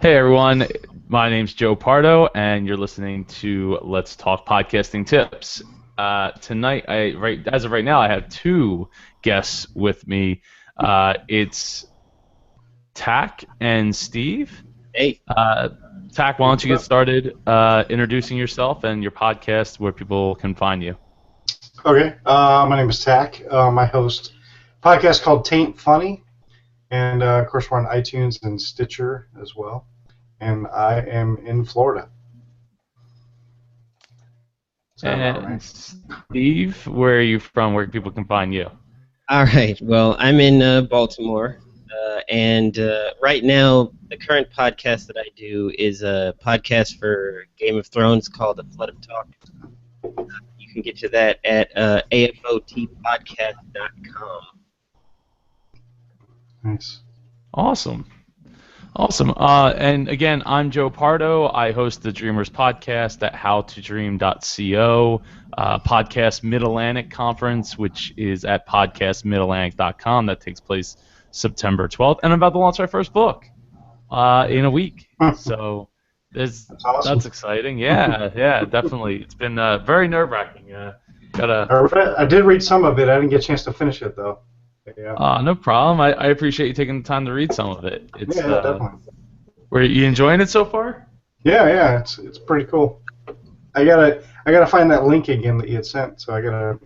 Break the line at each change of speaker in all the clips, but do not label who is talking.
Hey everyone, my name's Joe Pardo, and you're listening to Let's Talk Podcasting Tips. Tonight, as of right now, I have two guests with me. It's Tack and Steve.
Hey,
Uh, Tack, why don't you get started introducing yourself and your podcast where people can find you?
Okay, my name is Tack. I host a podcast called Taint Funny, and of course we're on iTunes and Stitcher as well. And I am in Florida.
And Steve, where are you from? Where people can find you?
all right. Well, I'm in Baltimore, and right now the current podcast that I do is a podcast for Game of Thrones called The Flood of Talk. You can get to that at afotpodcast.com.
Nice.
Awesome. And again, I'm Joe Pardo. I host the Dreamers podcast at howtodream.co, podcast Mid-Atlantic Conference, which is at podcastmidatlantic.com. That takes place September 12th. And I'm about to launch our first book in a week. So
That's awesome.
that's exciting. Yeah, definitely. It's been very nerve-wracking.
I did read some of it. I didn't get a chance to finish it, though. Yeah,
No problem. I appreciate you taking the time to read some of it. It's,
definitely.
Were you enjoying it so far?
Yeah, it's pretty cool. I gotta find that link again that you had sent, so I can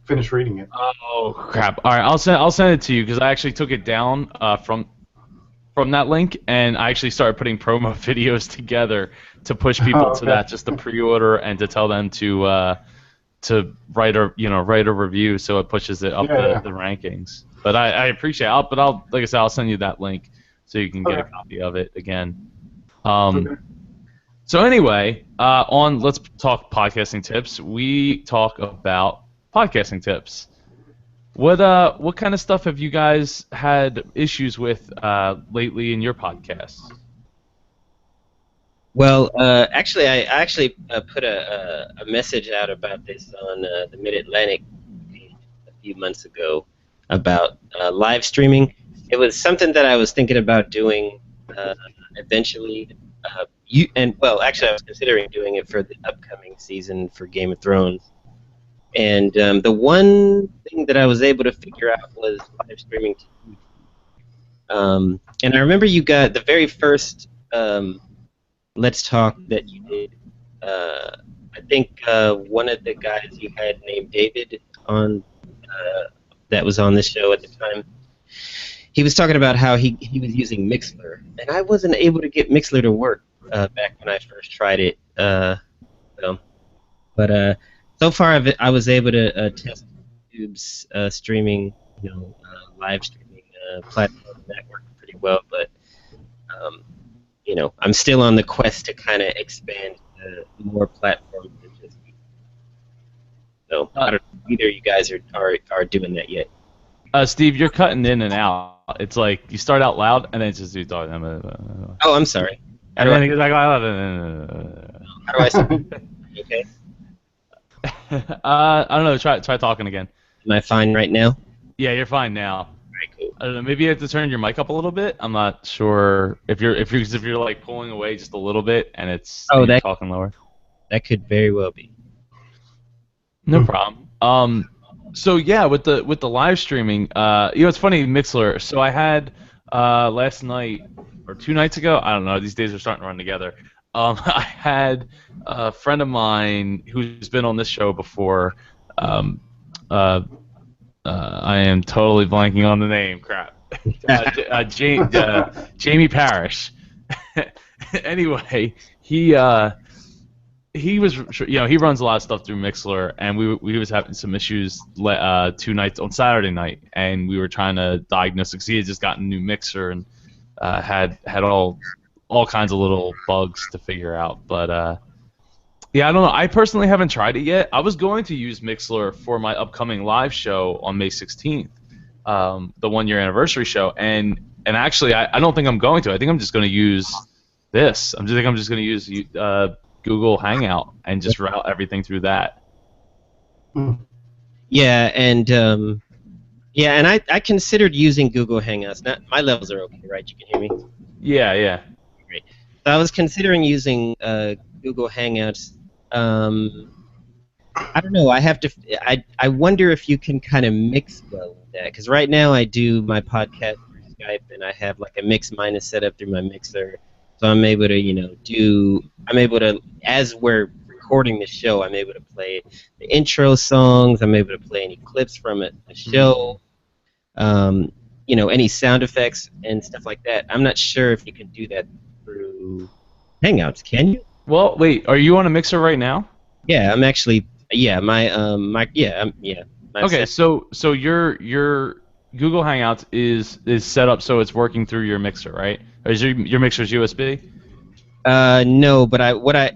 finish reading it.
Oh crap! All right, I'll send it to you because I actually took it down from that link, and I actually started putting promo videos together to push people to that, just to pre-order and to tell them to write a review, so it pushes it up the rankings. But I appreciate it. But like I said, I'll send you that link so you can get a copy of it again. So anyway, on Let's Talk Podcasting Tips, we talk about podcasting tips. What kind of stuff have you guys had issues with lately in your podcasts?
Well, actually, I put a message out about this on the Mid-Atlantic page a few months ago about live streaming. It was something that I was thinking about doing eventually. Actually, I was considering doing it for the upcoming season for Game of Thrones. And the one thing that I was able to figure out was live streaming to YouTube. And I remember you got the very first Let's Talk that you did. I think one of the guys you had named David on that was on this show at the time. He was talking about how he was using Mixler, and I wasn't able to get Mixler to work back when I first tried it. So far I was able to test YouTube's streaming, live streaming platform, and that worked pretty well. But I'm still on the quest to kind of expand more platforms than just YouTube. So I don't know if either of you guys are doing that yet.
Steve, you're cutting in and out. It's like you start out loud and then it's just you talking.
Oh, I'm sorry.
How do
I sound? Okay.
I don't know. Try talking again.
Am I fine right now?
Yeah, you're fine now.
All right, cool.
I don't know. Maybe you have to turn your mic up a little bit. I'm not sure if you're like pulling away just a little bit and it's talking lower.
That could very well be.
No problem. So yeah, with the live streaming, it's funny, Mixler. So I had last night or 2 nights ago, I don't know. These days are starting to run together. I had a friend of mine who's been on this show before. I am totally blanking on the name. Crap. Jamie Parrish. Anyway, he was, he runs a lot of stuff through Mixler, and we was having some issues 2 nights on Saturday night, and we were trying to diagnose it because he had just gotten a new mixer and had all kinds of little bugs to figure out. But I don't know. I personally haven't tried it yet. I was going to use Mixler for my upcoming live show on May 16th, the 1-year anniversary show, and actually I don't think I'm going to. I think I'm just going to use this. I'm just going to use Google Hangout and just route everything through that.
Yeah, and I considered using Google Hangouts. My levels are okay, right? You can hear me?
Yeah, yeah.
Great. So I was considering using Google Hangouts. I don't know. I have to. I wonder if you can kind of mix well with that, because right now I do my podcast through Skype, and I have like a mix minus set up through my mixer, so I'm able to do. I'm able to, as we're recording the show, I'm able to play the intro songs. I'm able to play any clips from it, the show. Any sound effects and stuff like that. I'm not sure if you can do that through Hangouts. Can you?
Well, wait, are you on a mixer right now?
Yeah, I'm actually. Yeah, my
Okay,
set.
so your Google Hangouts is set up so it's working through your mixer, right? Or is your mixer's USB?
No, but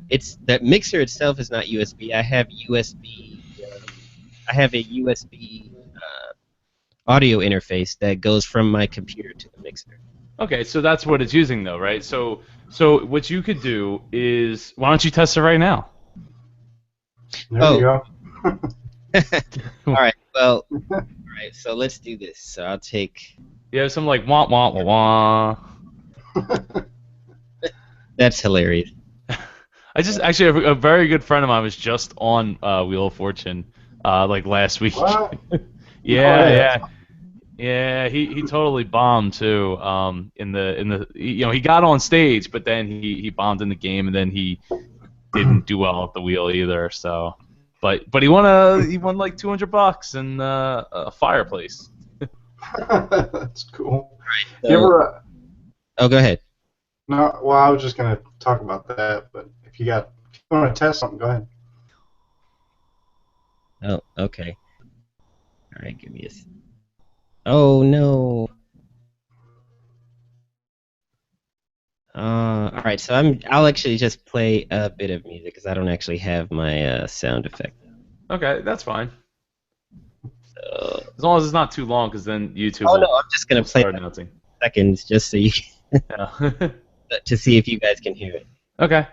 it's that mixer itself is not USB. I have USB. I have a USB audio interface that goes from my computer to the mixer.
Okay, so that's what it's using though, right? So what you could do is why don't you test it right now?
There you go.
All right. Well, all right. So let's do this. So I'll take.
You have some like wah wah wah wah.
That's hilarious.
I just actually a very good friend of mine was just on Wheel of Fortune like last week.
What?
Yeah, yeah. He totally bombed too. In the he got on stage, but then he bombed in the game, and then he didn't do well at the wheel either. So, but he won like $200 and a fireplace.
That's cool.
So,
You ever?
oh, go ahead.
No. Well, I was just gonna talk about that, but if you want to test something, go ahead.
Oh, okay. All right. Give me a. Oh no. All right. So I'll actually just play a bit of music because I don't actually have my sound effect.
Okay, that's fine.
So.
As long as it's not too long, because then YouTube
Oh
will
no, I'm just gonna play
start
like
announcing.
seconds just so you
Yeah.
to see if you guys can hear it.
Okay.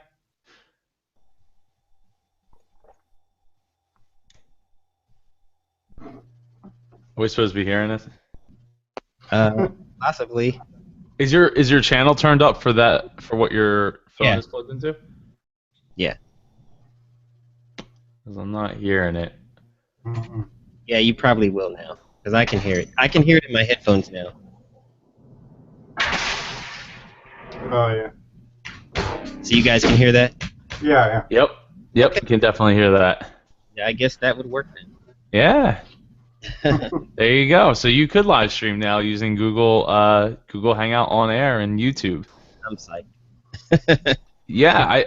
Are we supposed to be hearing this?
Possibly.
Is your channel turned up for what your phone
Yeah.
is plugged into?
Yeah.
'Cause I'm not hearing it.
Mm-mm.
Yeah, you probably will now because I can hear it. I can hear it in my headphones now.
Oh yeah.
So you guys can hear that?
Yeah.
Yep. Yep. You can definitely hear that.
Yeah, I guess that would work
Yeah.
then.
There you go. So you could live stream now using Google Hangout on Air and YouTube.
I'm psyched.
Yeah,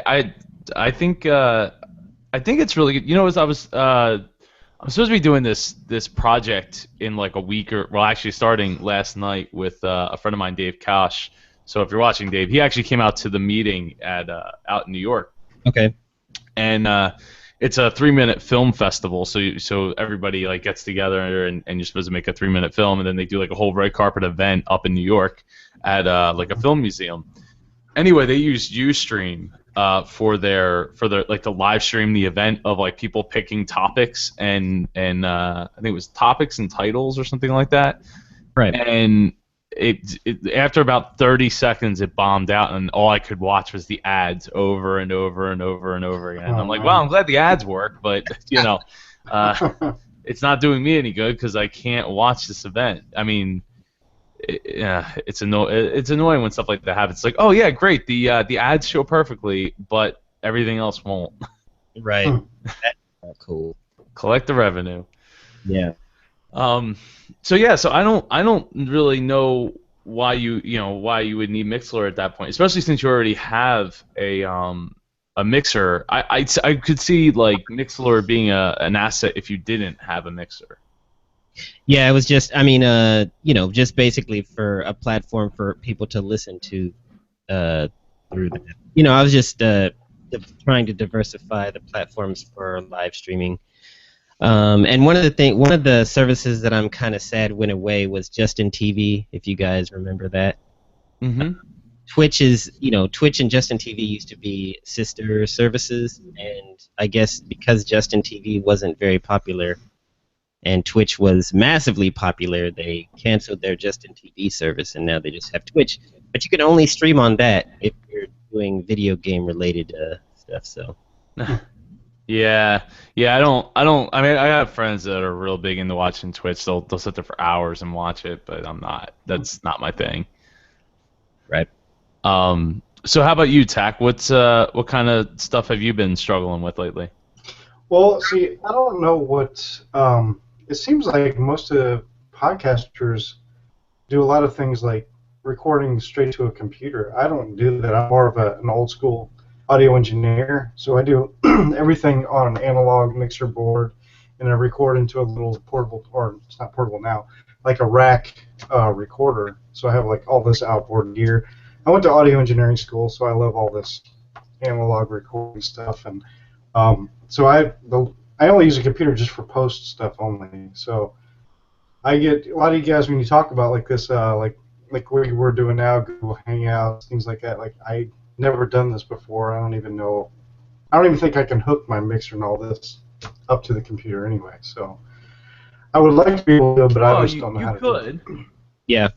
I think it's really good. You know, as I'm supposed to be doing this project in like a week actually starting last night with a friend of mine, Dave Kosh. So if you're watching, Dave, he actually came out to the meeting at out in New York.
Okay.
And it's a 3-minute film festival. So everybody like gets together and you're supposed to make a 3-minute film, and then they do like a whole red carpet event up in New York at like a film museum. Anyway, they used Ustream for their like to live stream the event of like people picking topics and I think it was topics and titles or something like that.
Right.
And it after about 30 seconds it bombed out, and all I could watch was the ads over and over and over and over again.
Oh,
I'm like,
man.
well, I'm glad the ads work, but it's not doing me any good because I can't watch this event. I mean, it's annoying when stuff like that happens. It's like, oh yeah, great, the ads show perfectly, but everything else won't.
Right. That's cool.
Collect the revenue.
Yeah.
So yeah, so I don't really know why you would need Mixlr at that point, especially since you already have a mixer. I could see like Mixlr being an asset if you didn't have a mixer.
Yeah, it was just, just basically for a platform for people to listen to through the. I was just trying to diversify the platforms for live streaming. And one of the services that I'm kind of sad went away was Justin TV, if you guys remember that.
Mm-hmm.
Twitch and Justin TV used to be sister services, and I guess because Justin TV wasn't very popular and Twitch was massively popular. They canceled their Just-in-TV service, and now they just have Twitch. But you can only stream on that if you're doing video game related stuff. So.
Yeah, yeah. I don't. I mean, I have friends that are real big into watching Twitch. They'll sit there for hours and watch it, but I'm not. That's not my thing.
Right.
So how about you, Tack? What kind of stuff have you been struggling with lately?
Well, see, I don't know what. It seems like most of the podcasters do a lot of things like recording straight to a computer. I don't do that. I'm more of an old school audio engineer, so I do everything on an analog mixer board, and I record into a little portable, or it's not portable now, like a rack recorder. So I have like all this outboard gear. I went to audio engineering school, so I love all this analog recording stuff, and so I only use a computer just for post stuff only. So I get a lot of you guys when you talk about like this, like what we're doing now, Google Hangouts, things like that. Like I never done this before. I don't even know. I don't even think I can hook my mixer and all this up to the computer anyway. So I would like to be able to, but I just don't know how to do it.
Yeah.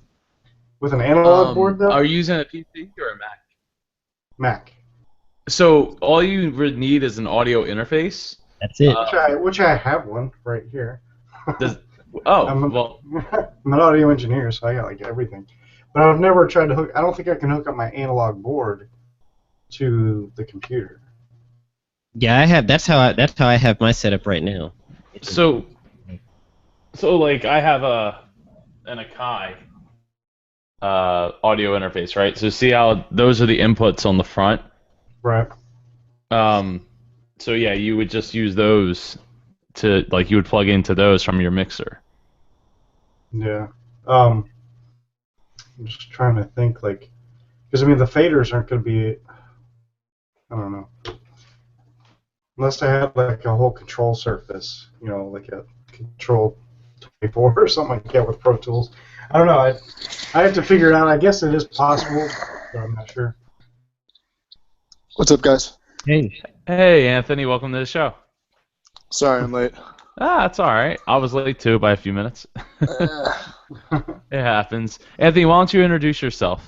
With an analog board, though?
Are you using a PC or a Mac?
Mac.
So all you would need is an audio interface.
That's it.
Which I have one right here. I'm an audio engineer, so I got like everything. But I've never tried to hook. I don't think I can hook up my analog board to the computer.
Yeah, I have. That's how I have my setup right now.
So like I have an Akai audio interface, right? So see how those are the inputs on the front.
Right.
So yeah, you would just use those to you would plug into those from your mixer.
Yeah. I'm just trying to think because I mean the faders aren't going to be. I don't know. Unless I had like a whole control surface, like a Control 24 or something like that with Pro Tools. I don't know. I have to figure it out. I guess it is possible, but I'm not sure.
What's up, guys?
Hey, Anthony. Welcome to the show.
Sorry I'm late.
That's all right. I was late too by a few minutes. It happens. Anthony, why don't you introduce yourself?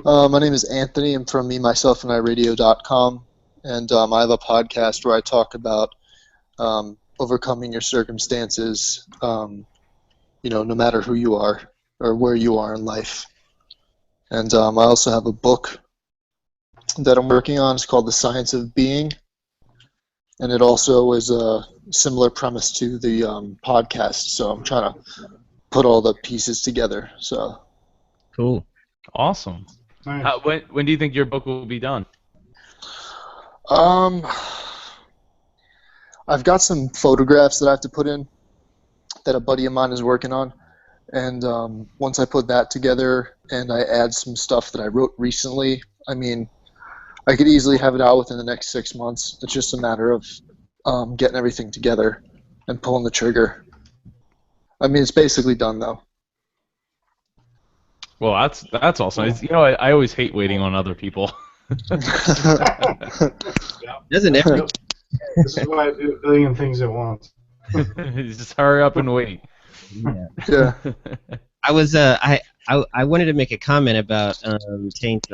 My name is Anthony. I'm from MeMyselfAndIRadio.com, and I have a podcast where I talk about overcoming your circumstances, no matter who you are or where you are in life. And I also have a book that I'm working on. It's called The Science of Being, and it also is a similar premise to the podcast. So I'm trying to put all the pieces together. So
cool,
awesome.
Nice.
When do you think your book will be done?
I've got some photographs that I have to put in that a buddy of mine is working on, and once I put that together and I add some stuff that I wrote recently, I mean, I could easily have it out within the next 6 months. It's just a matter of getting everything together and pulling the trigger. I mean, it's basically done though.
Well, that's awesome. I always hate waiting on other people.
Doesn't every?
This is why I do a billion things at once.
Just hurry up and wait.
Yeah.
I was I wanted to make a comment about Taint's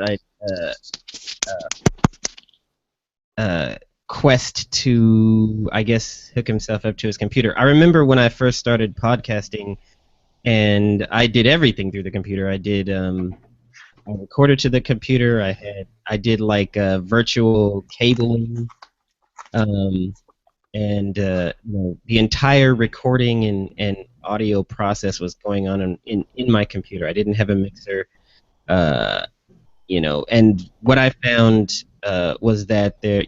quest to, I guess, hook himself up to his computer. I remember when I first started podcasting, and I did everything through the computer. I did I recorded to the computer. I did like virtual cabling, and the entire recording and audio process was going on in my computer. I didn't have a mixer, and what I found was that there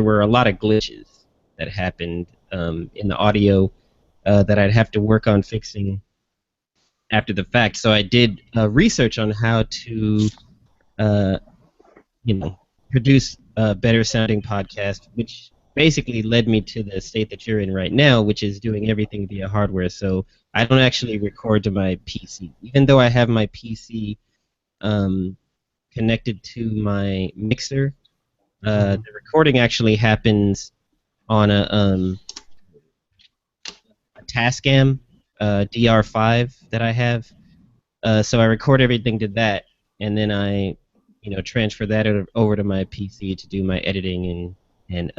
were a lot of glitches that happened in the audio that I'd have to work on fixing after the fact. So I did research on how to produce a better sounding podcast, which basically led me to the state that you're in right now, which is doing everything via hardware. So I don't actually record to my PC, even though I have my PC connected to my mixer. The recording actually happens on a Tascam DR5 that I have. So I record everything to that, and then I, transfer that over to my PC to do my editing and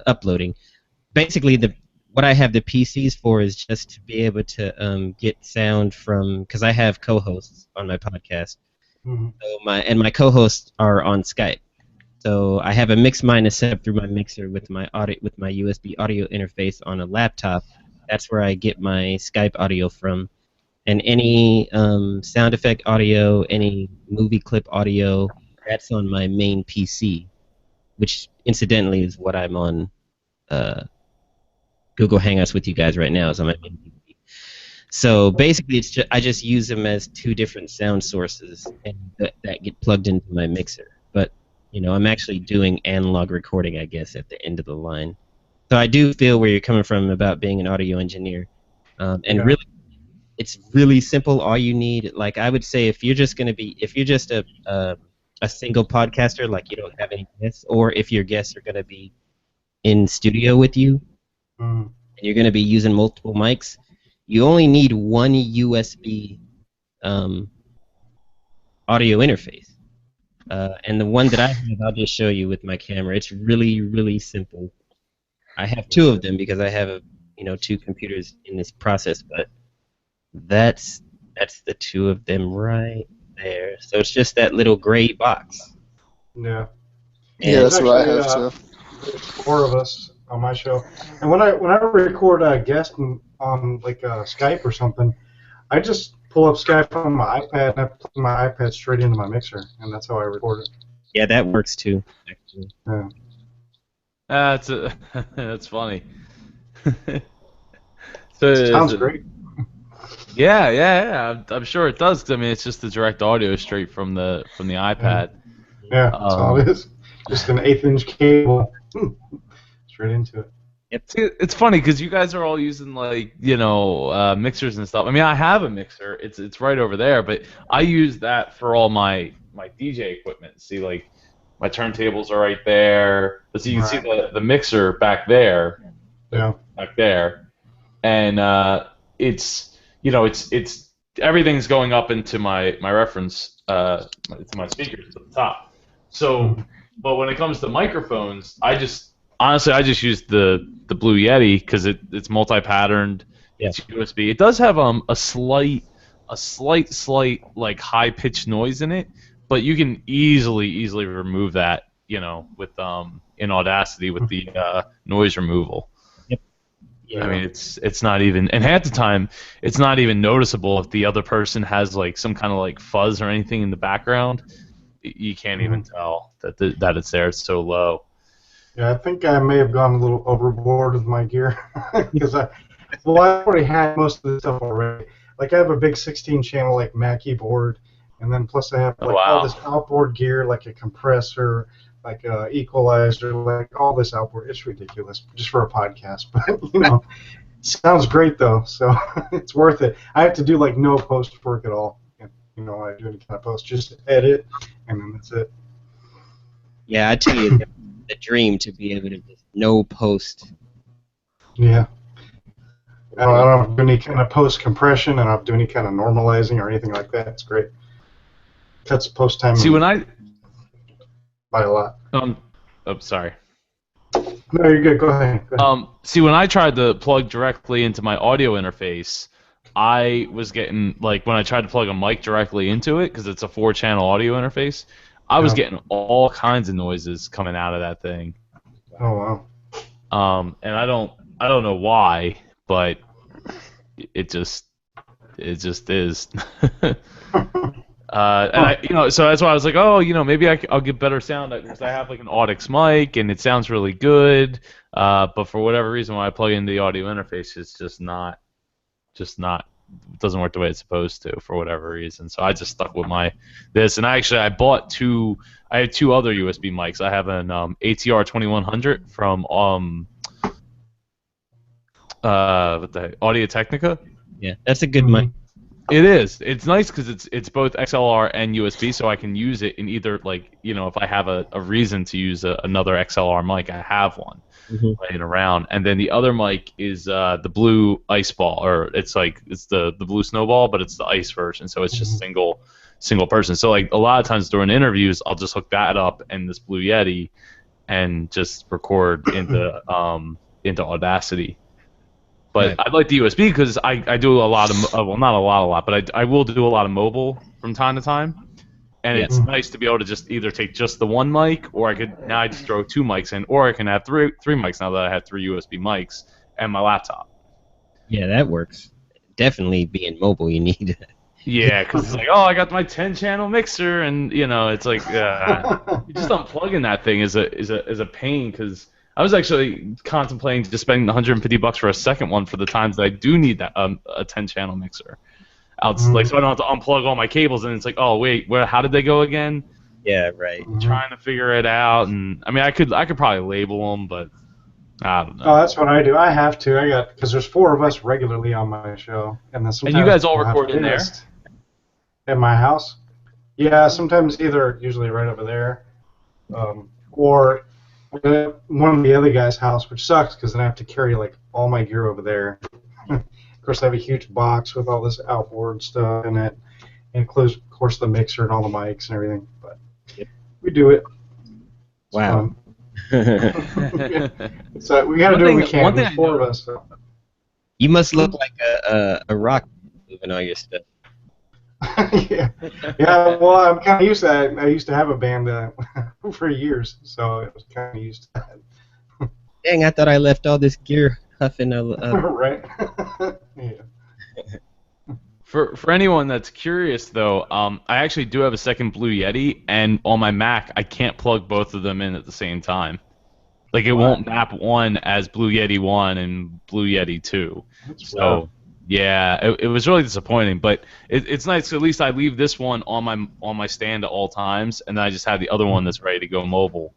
uploading. Basically, what I have the PCs for is just to be able to get sound from, because I have co-hosts on my podcast.
Mhm.
So my co-hosts are on Skype. So I have a mix miner set up through my mixer with my USB audio interface on a laptop. That's where I get my Skype audio from. And any sound effect audio, any movie clip audio, that's on my main PC, which incidentally is what I'm on Google Hangouts with you guys right now, is on my main PC. So basically, I just use them as two different sound sources, and that get plugged into my mixer. But I'm actually doing analog recording, I guess, at the end of the line. So I do feel where you're coming from about being an audio engineer, and
Yeah.
really, it's really simple. All you need, like I would say, if you're just a single podcaster, like you don't have any guests, or if your guests are going to be in studio with you,
Mhm.
and you're going to be using multiple mics, you only need one USB audio interface. And the one that I have, I'll just show you with my camera. It's really, really simple. I have two of them because I have two computers in this process, but that's the two of them right there. So it's just that little gray box.
Yeah.
Yeah,
And
that's what I
Actually,
have too.
There's 4 of us on my show, and when I record a guest on like Skype or something, I just pull up Skype on my iPad and I plug my iPad straight into my mixer, and that's how I record it.
yeah, that works too, actually.
Yeah.
That's that's funny. So
Sounds great.
Yeah. I'm sure it does. 'Cause, I mean, it's just the direct audio straight from the iPad.
Yeah, that's all it is. Just an 1/8-inch cable straight into it.
See, it's funny because you guys are all using like mixers and stuff. I mean, I have a mixer. It's right over there, but I use that for all my DJ equipment. See, like my turntables are right there. But so you can see the mixer back there.
Yeah.
Back there, and it's it's everything's going up into my reference to my speakers at the top. So, but when it comes to microphones, I just use the Blue Yeti because it's multi-patterned.
Yeah.
It's USB. It does have a slight like high pitched noise in it, but you can easily remove that with in Audacity with the noise removal.
Yeah.
I mean, it's not even, and half the time, it's not even noticeable if the other person has like some kind of like fuzz or anything in the background. You can't even tell that it's there. It's so low.
Yeah, I think I may have gone a little overboard with my gear because I already had most of the stuff already. Like I have a big 16-channel like Mackie board, and then plus I have like all this outboard gear like a compressor, like a equalizer, like all this outboard. It's ridiculous just for a podcast, but sounds great though, so it's worth it. I have to do like no post work at all. I do any kind of post, just edit, and then that's it.
Yeah, I tell you, the dream to be able to just no post.
Yeah. I don't have to do any kind of post compression. I don't have to do any kind of normalizing or anything like that. It's great. Cuts post time.
See, when I
by a lot.
Sorry.
No, you're good. Go ahead.
See, when I tried to plug directly into my audio interface, I was getting like when I tried to plug a mic directly into it because it's a 4-channel audio interface. I was getting all kinds of noises coming out of that thing.
Oh wow.
And I don't know why, but it just is. And so that's why I was like, maybe I'll get better sound because I have like an Audix mic and it sounds really good. But for whatever reason, when I plug in the audio interface, it's just not. It doesn't work the way it's supposed to for whatever reason. So I just stuck with this, and I bought two. I have 2 other USB mics. I have an ATR 2100 from what the heck? Audio Technica.
Yeah, that's a good mic.
It is. It's nice because it's both XLR and USB, so I can use it in either, like, if I have a reason to use another XLR mic, I have one
Hmm.
laying around. And then the other mic is the blue ice ball, or it's the blue snowball, but it's the ice version, so it's just single person. So like a lot of times during interviews, I'll just hook that up and this Blue Yeti and just record into Audacity. But
Right.
I like the USB because I do a lot of well, not a lot, but I will do a lot of mobile from time to time, and
Yeah.
it's nice to be able to just either take just the one mic, or I just throw two mics in, or I can have three mics now that I have three USB mics and my laptop.
Yeah, that works. Definitely being mobile, you need.
Yeah, because it's like, oh, I got my 10-channel mixer, and it's like just unplugging that thing is a pain. Because I was actually contemplating just spending $150 for a second one for the times that I do need that a 10-channel mixer. Like, so I don't have to unplug all my cables, and it's like, oh wait, how did they go again?
Yeah, right.
Trying to figure it out, and I mean, I could probably label them, but I don't know.
Oh, that's what I do. I have to. Because there's 4 of us regularly on my show, and then sometimes
And you guys all
we'll have
record in there?
guests at my house. Yeah, sometimes usually right over there, or at one of the other guys' house, which sucks because then I have to carry like all my gear over there. Of course, I have a huge box with all this outboard stuff in it. It includes, of course, the mixer and all the mics and everything. But
Yep.
we do it. It's
Wow.
fun. So we got to do what we can.
One thing
There's
I
4
know-
of us. So.
You must look like a rock moving all your stuff.
yeah. Well, I'm kind of used to that. I used to have a band for years, so I was kind of used to that.
Dang, I thought I left all this gear huffing.
Right? Yeah.
For anyone that's curious, though, I actually do have a second Blue Yeti, and on my Mac, I can't plug both of them in at the same time. Like, it won't map one as Blue Yeti 1 and Blue Yeti 2.
That's
So,
rough.
yeah, it was really disappointing. But it's nice. At least I leave this one on my stand at all times, and then I just have the other one that's ready to go mobile.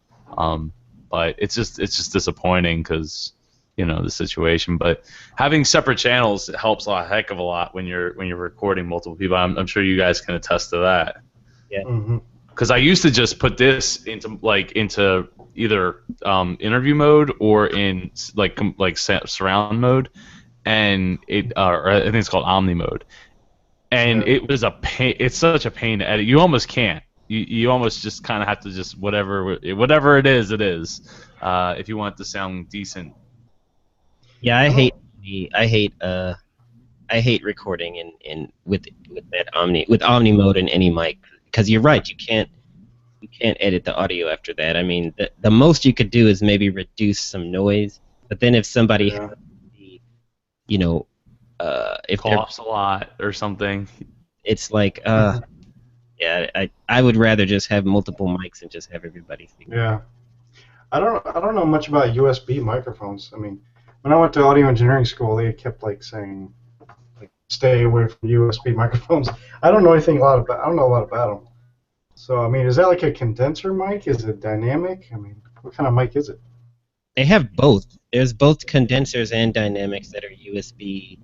But it's just disappointing because the situation. But having separate channels helps a heck of a lot when you're recording multiple people. I'm sure you guys can attest to that.
Yeah.
Mm-hmm.
Because I used to just put this into either interview mode or in surround mode, and or I think it's called Omni mode, and
Yeah.
it was a pain. It's such a pain to edit. You almost can't. You almost just kind of have to just whatever it is, if you want it to sound decent.
Yeah, I hate recording in with that Omni mode in any mic, because you're right, you can't edit the audio after that. I mean, the most you could do is maybe reduce some noise, but then if somebody has the, if they're,
Coughs a lot or something.
it's like yeah, I would rather just have multiple mics and just have everybody speak.
Yeah. I don't know much about USB microphones. I mean, when I went to audio engineering school, they kept saying stay away from USB microphones. I don't know I don't know a lot about them. So I mean, is that like a condenser mic? Is it dynamic? I mean, what kind of mic is it?
They have both. There's both condensers and dynamics that are USB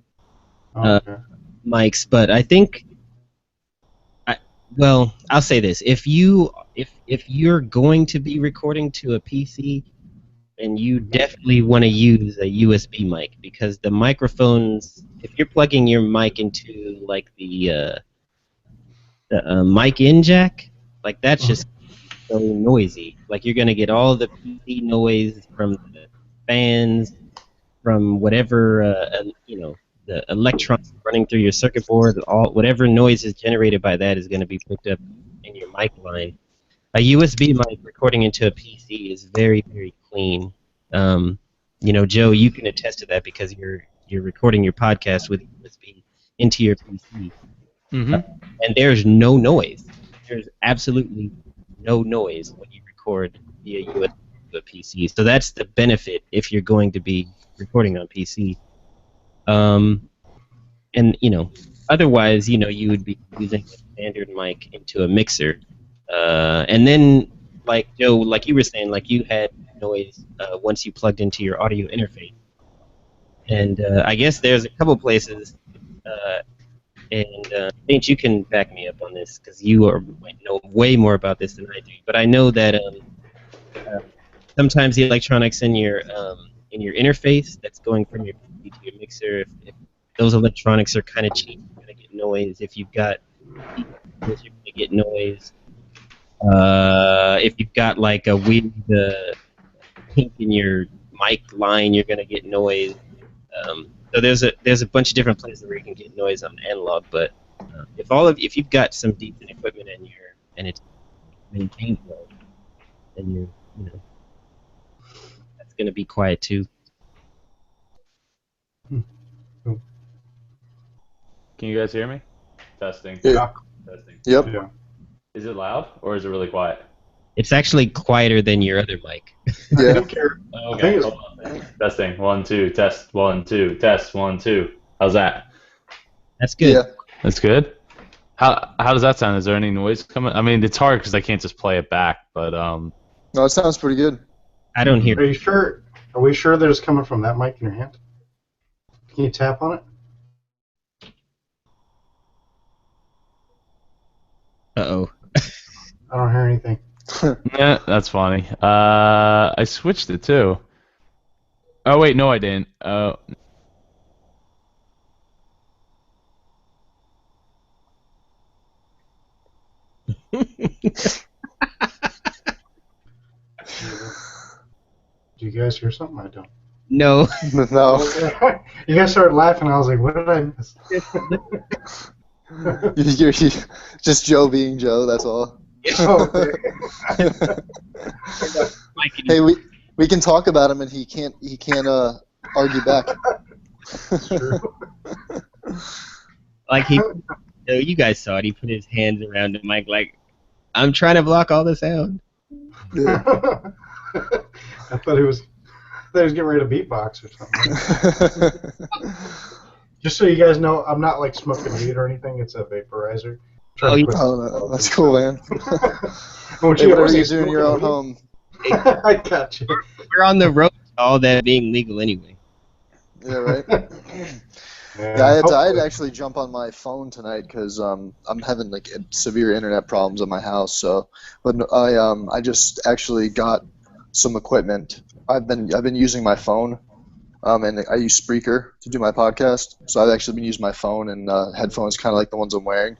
Okay.
mics, but I think, well, I'll say this: if you're going to be recording to a PC, then you definitely want to use a USB mic, because the microphones, if you're plugging your mic into like the mic in jack, like that's just so noisy. Like you're gonna get all the PC noise from the fans, from whatever the electrons running through your circuit board. Whatever noise is generated by that is going to be picked up in your mic line. A USB mic recording into a PC is very, very clean. Joe, you can attest to that because you're recording your podcast with USB into your PC,
Mm-hmm.
and there's no noise. There's absolutely no noise when you record via USB to a PC. So that's the benefit if you're going to be recording on PC. And otherwise, you would be using a standard mic into a mixer, and then, like Joe, like you were saying, like you had noise once you plugged into your audio interface, and I guess there's a couple places And Saint, you can back me up on this because you know way more about this than I do. But I know that uh, sometimes the electronics in your interface that's going from your PC to your mixer, if those electronics are kind of cheap, you're gonna get noise. If you've got you're gonna get noise. If you've got like a weird kink in your mic line, you're gonna get noise. So there's a bunch of different places where you can get noise on analog, but if you've got some decent equipment and it's maintained well, then you know that's gonna be quiet too.
Can you guys hear me? Testing.
Yeah.
Testing.
Yep.
Yeah.
Is it loud or is it really quiet?
It's actually quieter than your other mic.
I
Yeah.
think you're.
Okay. Hold on. Testing. 1 2. Test. 1 2. Test. 1 2. How's that?
That's good.
Yeah.
That's good. How does that sound? Is there any noise coming? I mean, it's hard because I can't just play it back. But
No, it sounds pretty good.
I don't hear.
Are you sure? Are we sure that it's coming from that mic in your hand? Can you tap on it?
Uh-oh.
I don't hear anything.
yeah, that's funny. I switched it too. Oh wait, no, I didn't.
Do you guys hear something? I don't.
No.
No.
You guys started laughing. I was like, what did I miss?
You're just Joe being Joe, that's all.
Oh, okay.
Hey, we can talk about him and he can't argue back.
True.
Like you guys saw it. He put his hands around the mic like, I'm trying to block all the sound.
Yeah.
I thought he was getting ready to beatbox or something. Just so you guys know, I'm not like smoking weed or anything. It's a vaporizer.
Oh,
Trying to quit.
Oh, no, that's cool, man.
Won't
Hey,
you
whatever
ever
you
say
do in your own
smoking
home.
weed? I got you.
We're on the road to all that being legal anyway.
Yeah, right.
Yeah,
Yeah, I had to
hopefully.
actually jump on my phone tonight because I'm having like severe internet problems at my house. So, but I just actually got some equipment. I've been using my phone, and I use Spreaker to do my podcast. So I've actually been using my phone and headphones, kind of like the ones I'm wearing.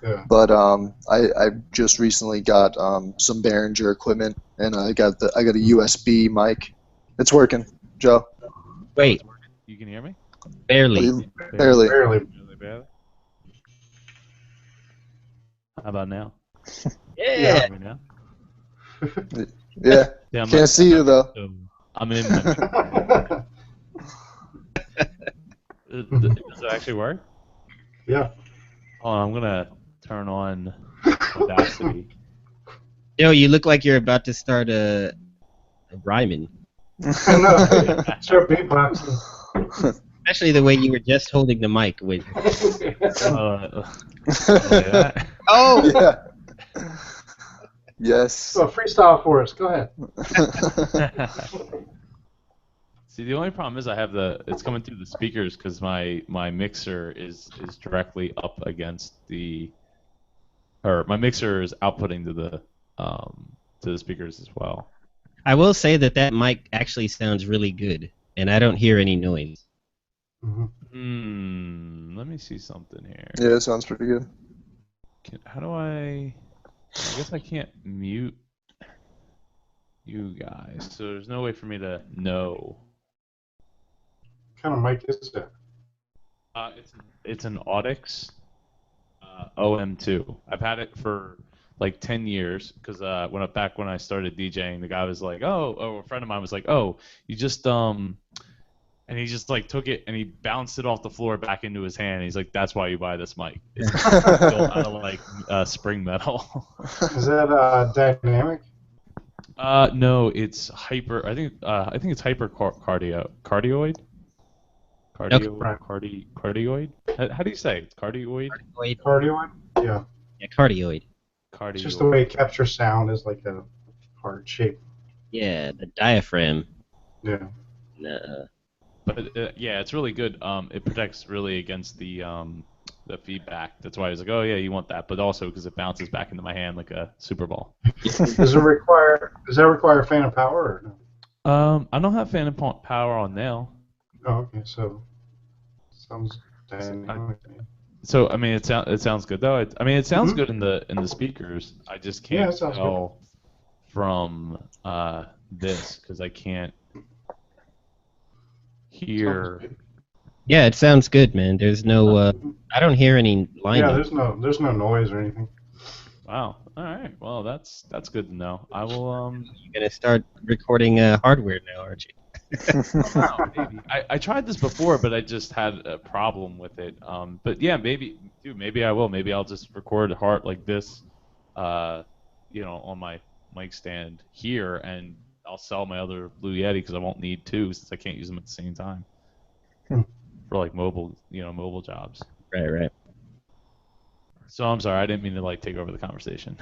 Yeah.
But I just recently got some Behringer equipment, and I got a USB mic. It's working, Joe.
Wait,
You can hear me?
barely.
Barely.
Barely.
Barely. How about now?
Yeah.
Hear me now?
Yeah.
Yeah, I'm
Can't see you though.
So I'm in. My, does it actually work?
Yeah.
Hold on, I'm gonna turn on Audacity.
Yo, you look like you're about to start a rhyming.
No, start beatboxing.
Especially the way you were just holding the mic with.
That.
Oh!
Yeah. Yes.
So freestyle for us. Go ahead.
See, the only problem is I have it's coming through the speakers because my mixer is directly up against my mixer is outputting to the speakers as well.
I will say that mic actually sounds really good, and I don't hear any noise.
Let me see something here.
Yeah, it sounds pretty good.
How do I guess I can't mute you guys, so there's no way for me to know.
What kind of mic is that?
It's an Audix OM2. I've had it for like 10 years because back when I started DJing, the guy was like, a friend of mine was like, oh, you just and he just like took it and he bounced it off the floor back into his hand. He's like, that's why you buy this mic. It's built out of like spring metal.
Is that dynamic?
No, it's hyper. I think it's hyper cardioid. Cardioid. How do you say it? It's cardioid?
Cardioid? Yeah.
Yeah, cardioid.
It's just the way it captures sound is like a heart shape.
Yeah, the diaphragm.
Yeah.
Nah.
But yeah, it's really good. It protects really against the the feedback. That's why I was like, oh yeah, you want that, but also because it bounces back into my hand like a Super Ball.
Does that require phantom power or no?
I don't have phantom power on now.
Oh, okay, so sounds
I,
dynamic.
so I mean, it sounds good though. I mean, it sounds
Mhm.
good in the speakers. I just
Yeah,
can't
it sounds good.
tell from this because I can't hear.
Sounds good.
Yeah, it sounds good, man. There's no, I don't hear any line
Yeah,
notes.
there's no noise or anything.
Wow. All right. Well, that's good to know. I will
You're gonna start recording hardware now, aren't you?
Wow, maybe. I tried this before, but I just had a problem with it. But yeah, maybe, dude, maybe I will. Maybe I'll just record hard like this, on my mic stand here, and I'll sell my other Blue Yeti because I won't need two since I can't use them at the same time
Hmm.
for like mobile jobs.
Right.
So I'm sorry, I didn't mean to like take over the conversation.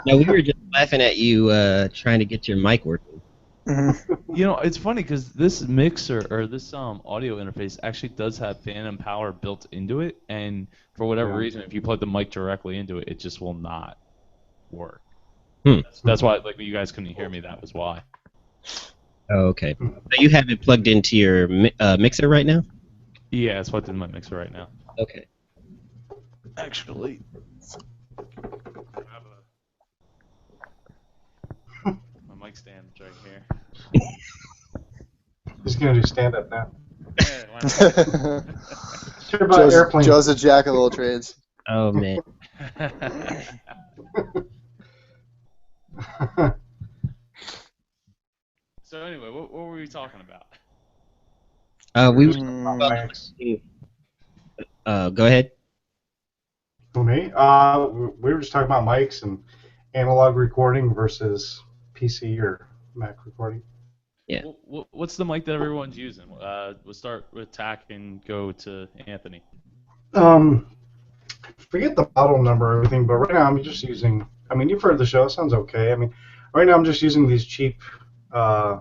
No, we were just laughing at you trying to get your mic working.
It's funny because this mixer or this audio interface actually does have phantom power built into it, and for whatever
Yeah.
reason, if you plug the mic directly into it, it just will not work.
Hmm.
That's why, like, you guys couldn't hear me. That was why.
Oh, okay. So you have it plugged into your mixer right now?
Yeah, it's plugged in my mixer right now.
Okay.
Actually, my mic stand's right here.
He's gonna do stand up now.
Yeah, why
Hear about airplanes.
Joe's a jack of all trades.
Oh, man.
So anyway, what were we talking about?
We were
Mics.
go ahead.
Who, me? We were just talking about mics and analog recording versus PC or Mac recording.
Yeah.
What's the mic that everyone's using? We'll start with Tack and go to Anthony.
Forget the model number or everything, but right now I'm just using. I mean, you've heard the show. It sounds okay. I mean, right now I'm just using these cheap, $20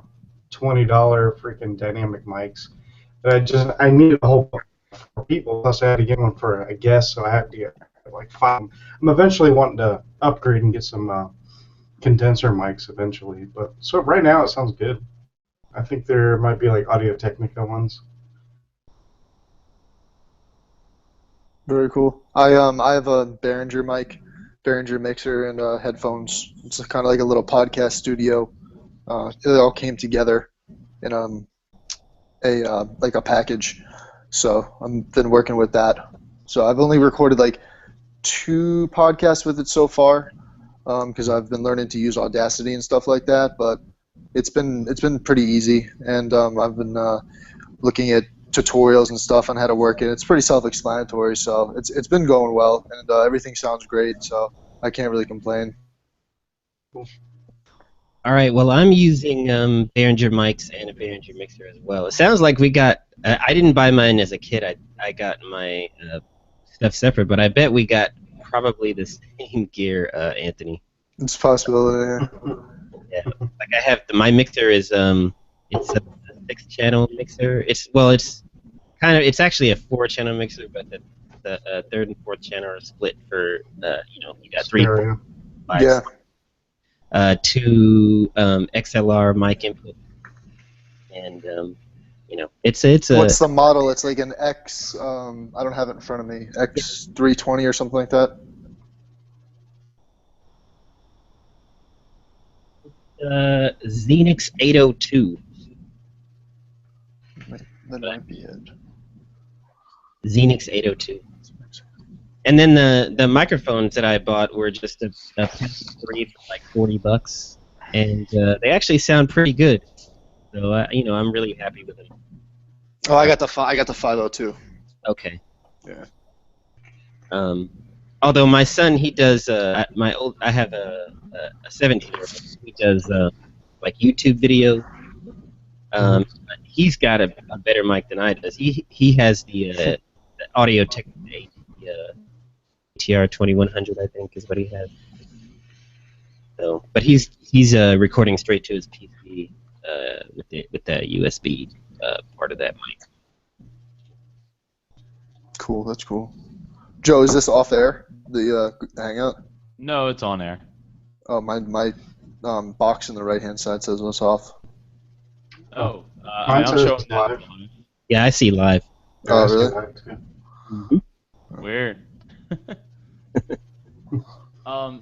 freaking dynamic mics. That I needed a whole bunch for people. Plus, I had to get one for a guest, so I had to get like 5. I'm eventually wanting to upgrade and get some condenser mics eventually. But so right now it sounds good. I think there might be like Audio Technica ones.
Very cool. I have a Behringer mixer and headphones. It's kind of like a little podcast studio. It all came together in a package. So I've been working with that. So I've only recorded like 2 podcasts with it so far, because I've been learning to use Audacity and stuff like that. But it's been pretty easy, and I've been looking at tutorials and stuff on how to work it. It's pretty self-explanatory, so it's been going well, and everything sounds great. So I can't really complain.
All right. Well, I'm using Behringer mics and a Behringer mixer as well. It sounds like we got. I didn't buy mine as a kid. I got my stuff separate, but I bet we got probably the same gear, Anthony.
It's a possibility.
Yeah. Like I have my mixer is it's a 6-channel mixer. It's actually a 4-channel mixer, but the 3rd and 4th channel are split for you got 3, 4, 5,
Yeah.
2 XLR mic input, and it's a.
What's the model? It's like an X. I don't have it in front of me. X320 or something like that.
Xenix 802.
That might be it.
Xenix 802. And then the microphones that I bought were just a three for like $40, and they actually sound pretty good. So I'm really happy with them.
Oh, I got the 502.
Okay.
Yeah.
Although my son, he does I have a 17-year-old. He does like YouTube video. He's got a better mic than I does. He has the Audio Technica ATR 2100, I think, is what he has. So, but he's recording straight to his PC with the USB part of that mic.
Cool. That's cool. Joe, is this off air? The Hangout?
No, it's on air.
Oh, my box on the right hand side says what's off.
Oh,
Mine
I'm
says
showing that.
live.
Yeah, I see live.
Yeah,
Oh,
I see
really?
live too.
Weird.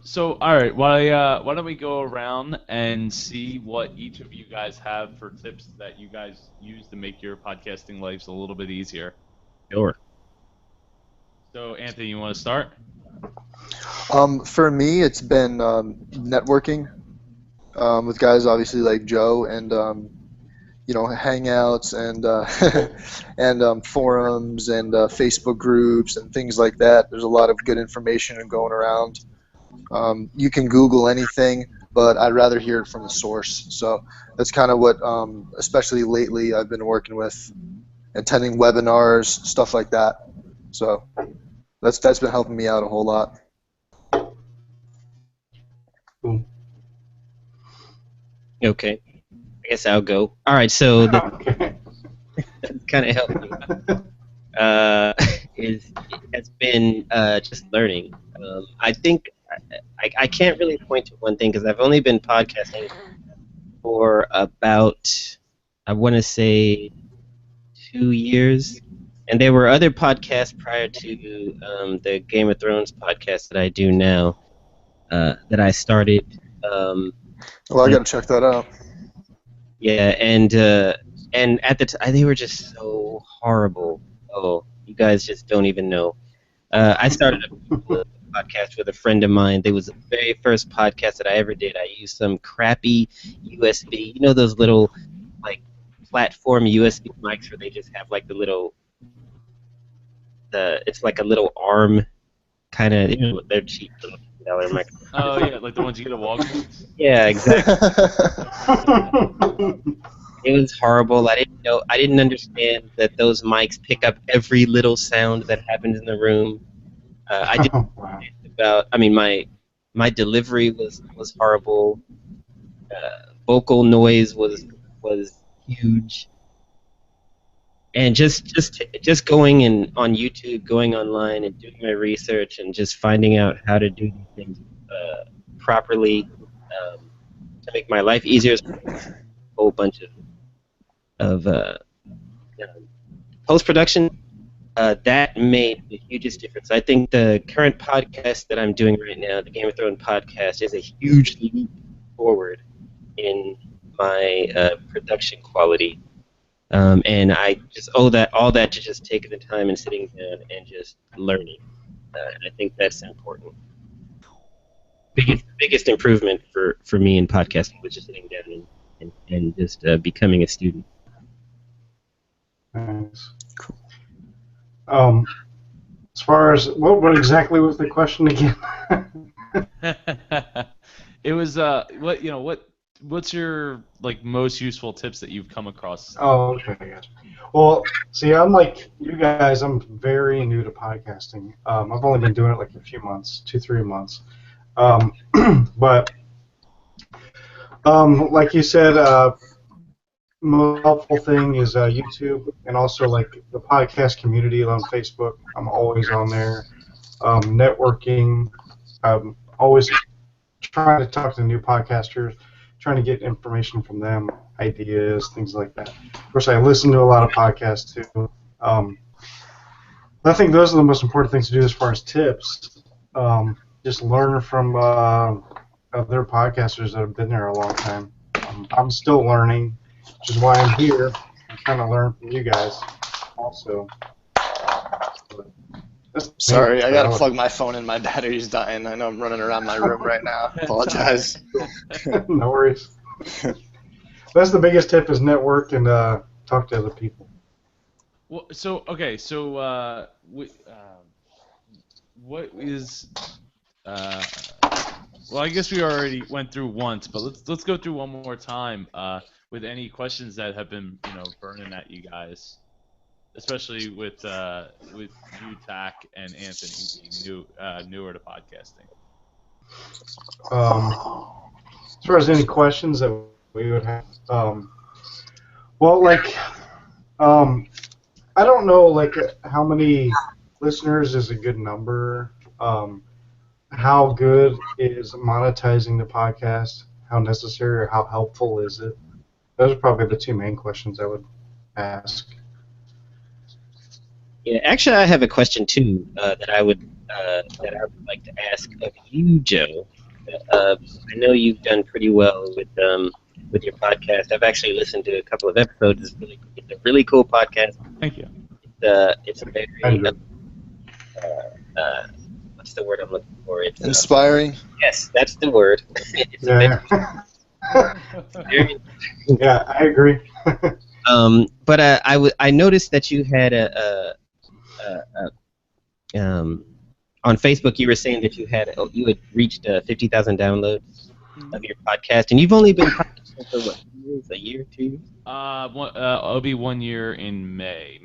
So all right, why don't we go around and see what each of you guys have for tips that you guys use to make your podcasting lives a little bit easier.
Sure.
So Anthony, you want to start?
For me, it's been networking with guys obviously like Joe and Hangouts and and forums and Facebook groups and things like that. There's a lot of good information going around. You can Google anything, but I'd rather hear it from the source. So that's kind of what, especially lately, I've been working with, attending webinars, stuff like that. So that's been helping me out a whole lot.
Cool.
Okay. I guess I'll go. All right. So the
Okay.
kind of helped me has been just learning. I think I can't really point to one thing because I've only been podcasting for about, I want to say, 2 years, and there were other podcasts prior to the Game of Thrones podcast that I do now that I started.
Well, I got to check that out.
Yeah, and at the time they were just so horrible. Oh, you guys just don't even know. I started a podcast with a friend of mine. It was the very first podcast that I ever did. I used some crappy USB, those little like platform USB mics where they just have like it's like a little arm kind of. They're cheap, little $50 microphones.
Oh yeah, like the ones you get at Walgreens.
Yeah, exactly. It was horrible. I didn't understand that those mics pick up every little sound that happens in the room. I didn't
Wow.
my delivery was horrible. Vocal noise was huge. And just going on YouTube, going online and doing my research and just finding out how to do these things properly to make my life easier. A whole bunch of post-production, that made the hugest difference. I think the current podcast that I'm doing right now, the Game of Thrones podcast, is a huge leap forward in my production quality. And I just owe all that to just taking the time and sitting down and just learning. And I think that's important. Biggest improvement for me in podcasting was just sitting down and just becoming a student.
Nice. As far as what exactly was the question again?
It was what's your most useful tips that you've come across?
Oh, okay, I gotcha. Well, see, unlike you guys, I'm very new to podcasting. I've only been doing it like a few months, 2-3 months. But like you said, most helpful thing is YouTube, and also like the podcast community on Facebook. I'm always on there. Networking. I'm always trying to talk to new podcasters, trying to get information from them, ideas, things like that. Of course, I listen to a lot of podcasts too. I think those are the most important things to do as far as tips. Just learn from other podcasters that have been there a long time. I'm still learning, which is why I'm here. I'm trying to learn from you guys also.
Sorry, I gotta plug my phone in. My battery's dying. I know I'm running around my room right now. Apologize.
No worries. That's the biggest tip: is network and talk to other people.
Well, what is? Well, I guess we already went through once, but let's go through one more time with any questions that have been burning at you guys, especially with you, Tack, and Anthony being newer to podcasting.
As far as any questions that we would have, well, I don't know, how many listeners is a good number? How good is monetizing the podcast? How necessary or how helpful is it? Those are probably the two main questions I would ask.
Yeah, actually, I have a question too that I would like to ask of you, Joe. I know you've done pretty well with your podcast. I've actually listened to a couple of episodes. It's a really cool podcast.
Thank you.
It's a very
Andrew.
what's the word I'm looking for? It's
Inspiring.
yes, that's the word. It's a
Yeah.
very,
Yeah, I agree.
but I noticed that you had on Facebook you were saying that you had reached 50,000 downloads of your podcast, and you've only been podcasting for what, 2 years, a year, 2 years?
It'll be 1 year in May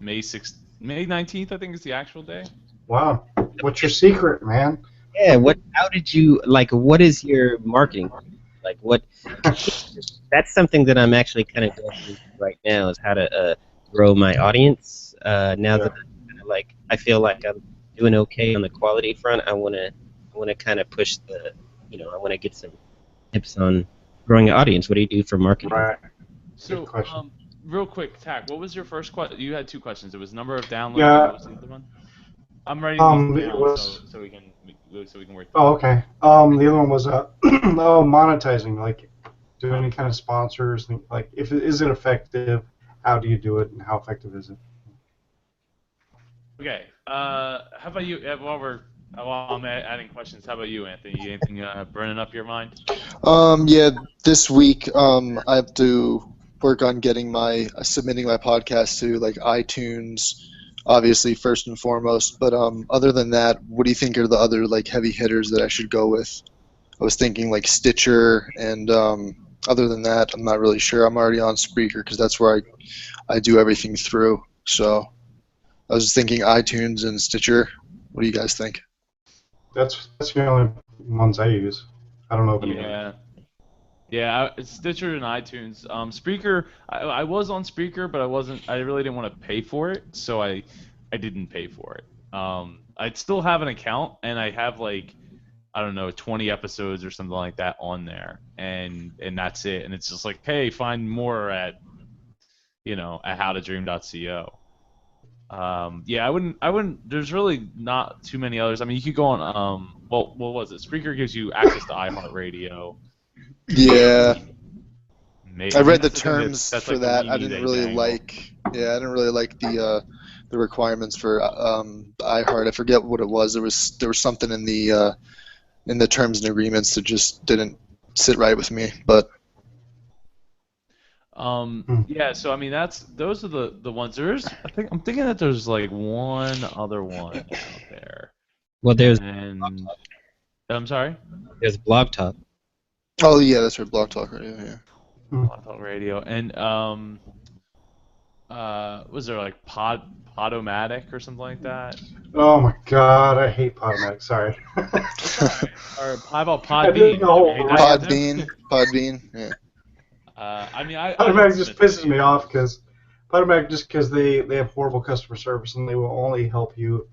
19th, I think is the actual day.
Wow. What's your secret, man?
Yeah. How did you what is your marketing? Like what? That's something that I'm actually kind of going through right now is how to grow my audience. Now that I feel like I'm doing okay on the quality front, I wanna kind of push I want to get some tips on growing an audience. What do you do for marketing?
Right.
So,
Good question.
real quick, Tack, what was your first question? You had two questions. It was number of downloads.
Yeah.
And what was the other one? I'm writing these
It
down
was.
so we can work.
Oh, okay. The other one was monetizing, like do any kind of sponsors, like is it effective? How do you do it, and how effective is it?
Okay. How about you? While I'm adding questions, how about you, Anthony? Anything burning up your mind?
Yeah, this week I have to work on submitting my podcast to like iTunes, obviously first and foremost. But other than that, what do you think are the other like heavy hitters that I should go with? I was thinking like Stitcher, and other than that, I'm not really sure. I'm already on Spreaker because that's where I do everything through. So I was thinking iTunes and Stitcher. What do you guys think?
That's the only ones I use. I don't know if any others.
Yeah. It's Stitcher and iTunes. Spreaker. I was on Spreaker, but I really didn't want to pay for it, so I didn't pay for it. I'd still have an account, and I have like, I don't know, 20 episodes or something like that on there, and that's it. And it's just like, hey, find more at howtodream.co. Yeah, I wouldn't. There's really not too many others. I mean, you could go on. What was it? Spreaker gives you access to iHeartRadio.
Yeah, I read the
That's the thing
terms
that's
for
like the
that. I
weenie
didn't
they
really
dangle.
like. Yeah, I didn't really like the requirements for iHeart. I forget what it was. There was something in the terms and agreements that just didn't sit right with me. But
Yeah. So I mean, those are the ones. I'm thinking that there's like one other one out there.
Well,
And I'm sorry.
there's Blog Talk.
oh yeah, that's right, Blog Talk Radio. Yeah.
Blog Talk Radio. And was there like Podomatic or something like that?
Oh my God, I hate Podomatic. Sorry.
Or how about
I did
Podbean?
the whole
You hate that yet, too?
Podbean. Yeah.
I mean, I
Podomatic just pisses me off because they have horrible customer service and they will only help you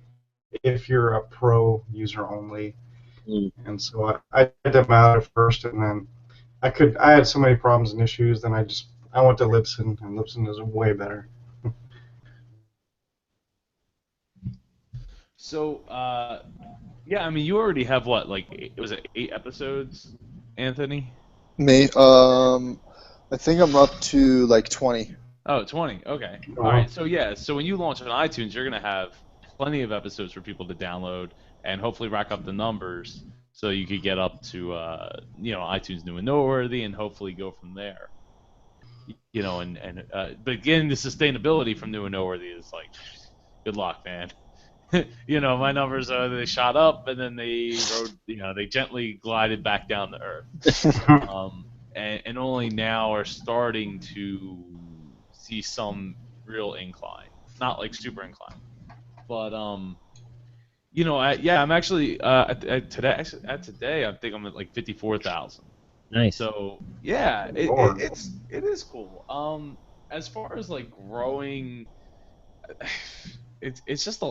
if you're a pro user only. And so I did them out at first, and then I had so many problems and issues. Then I went to Libsyn, and Libsyn is way better.
So, yeah, I mean, you already have what, was it 8 episodes, Anthony?
Me. I think I'm up to like 20.
Oh, 20. Okay.
Oh.
All right. So yeah. So when you launch on iTunes, you're gonna have plenty of episodes for people to download and hopefully rack up the numbers so you could get up to iTunes New and Noteworthy and hopefully go from there. But getting the sustainability from New and Noteworthy is like, good luck, man. My numbers they shot up and then they gently glided back down to earth. And only now are starting to see some real incline, not like super incline, but I'm actually today I think I'm at like 54,000.
Nice.
So yeah, it is cool. As far as like growing, it's just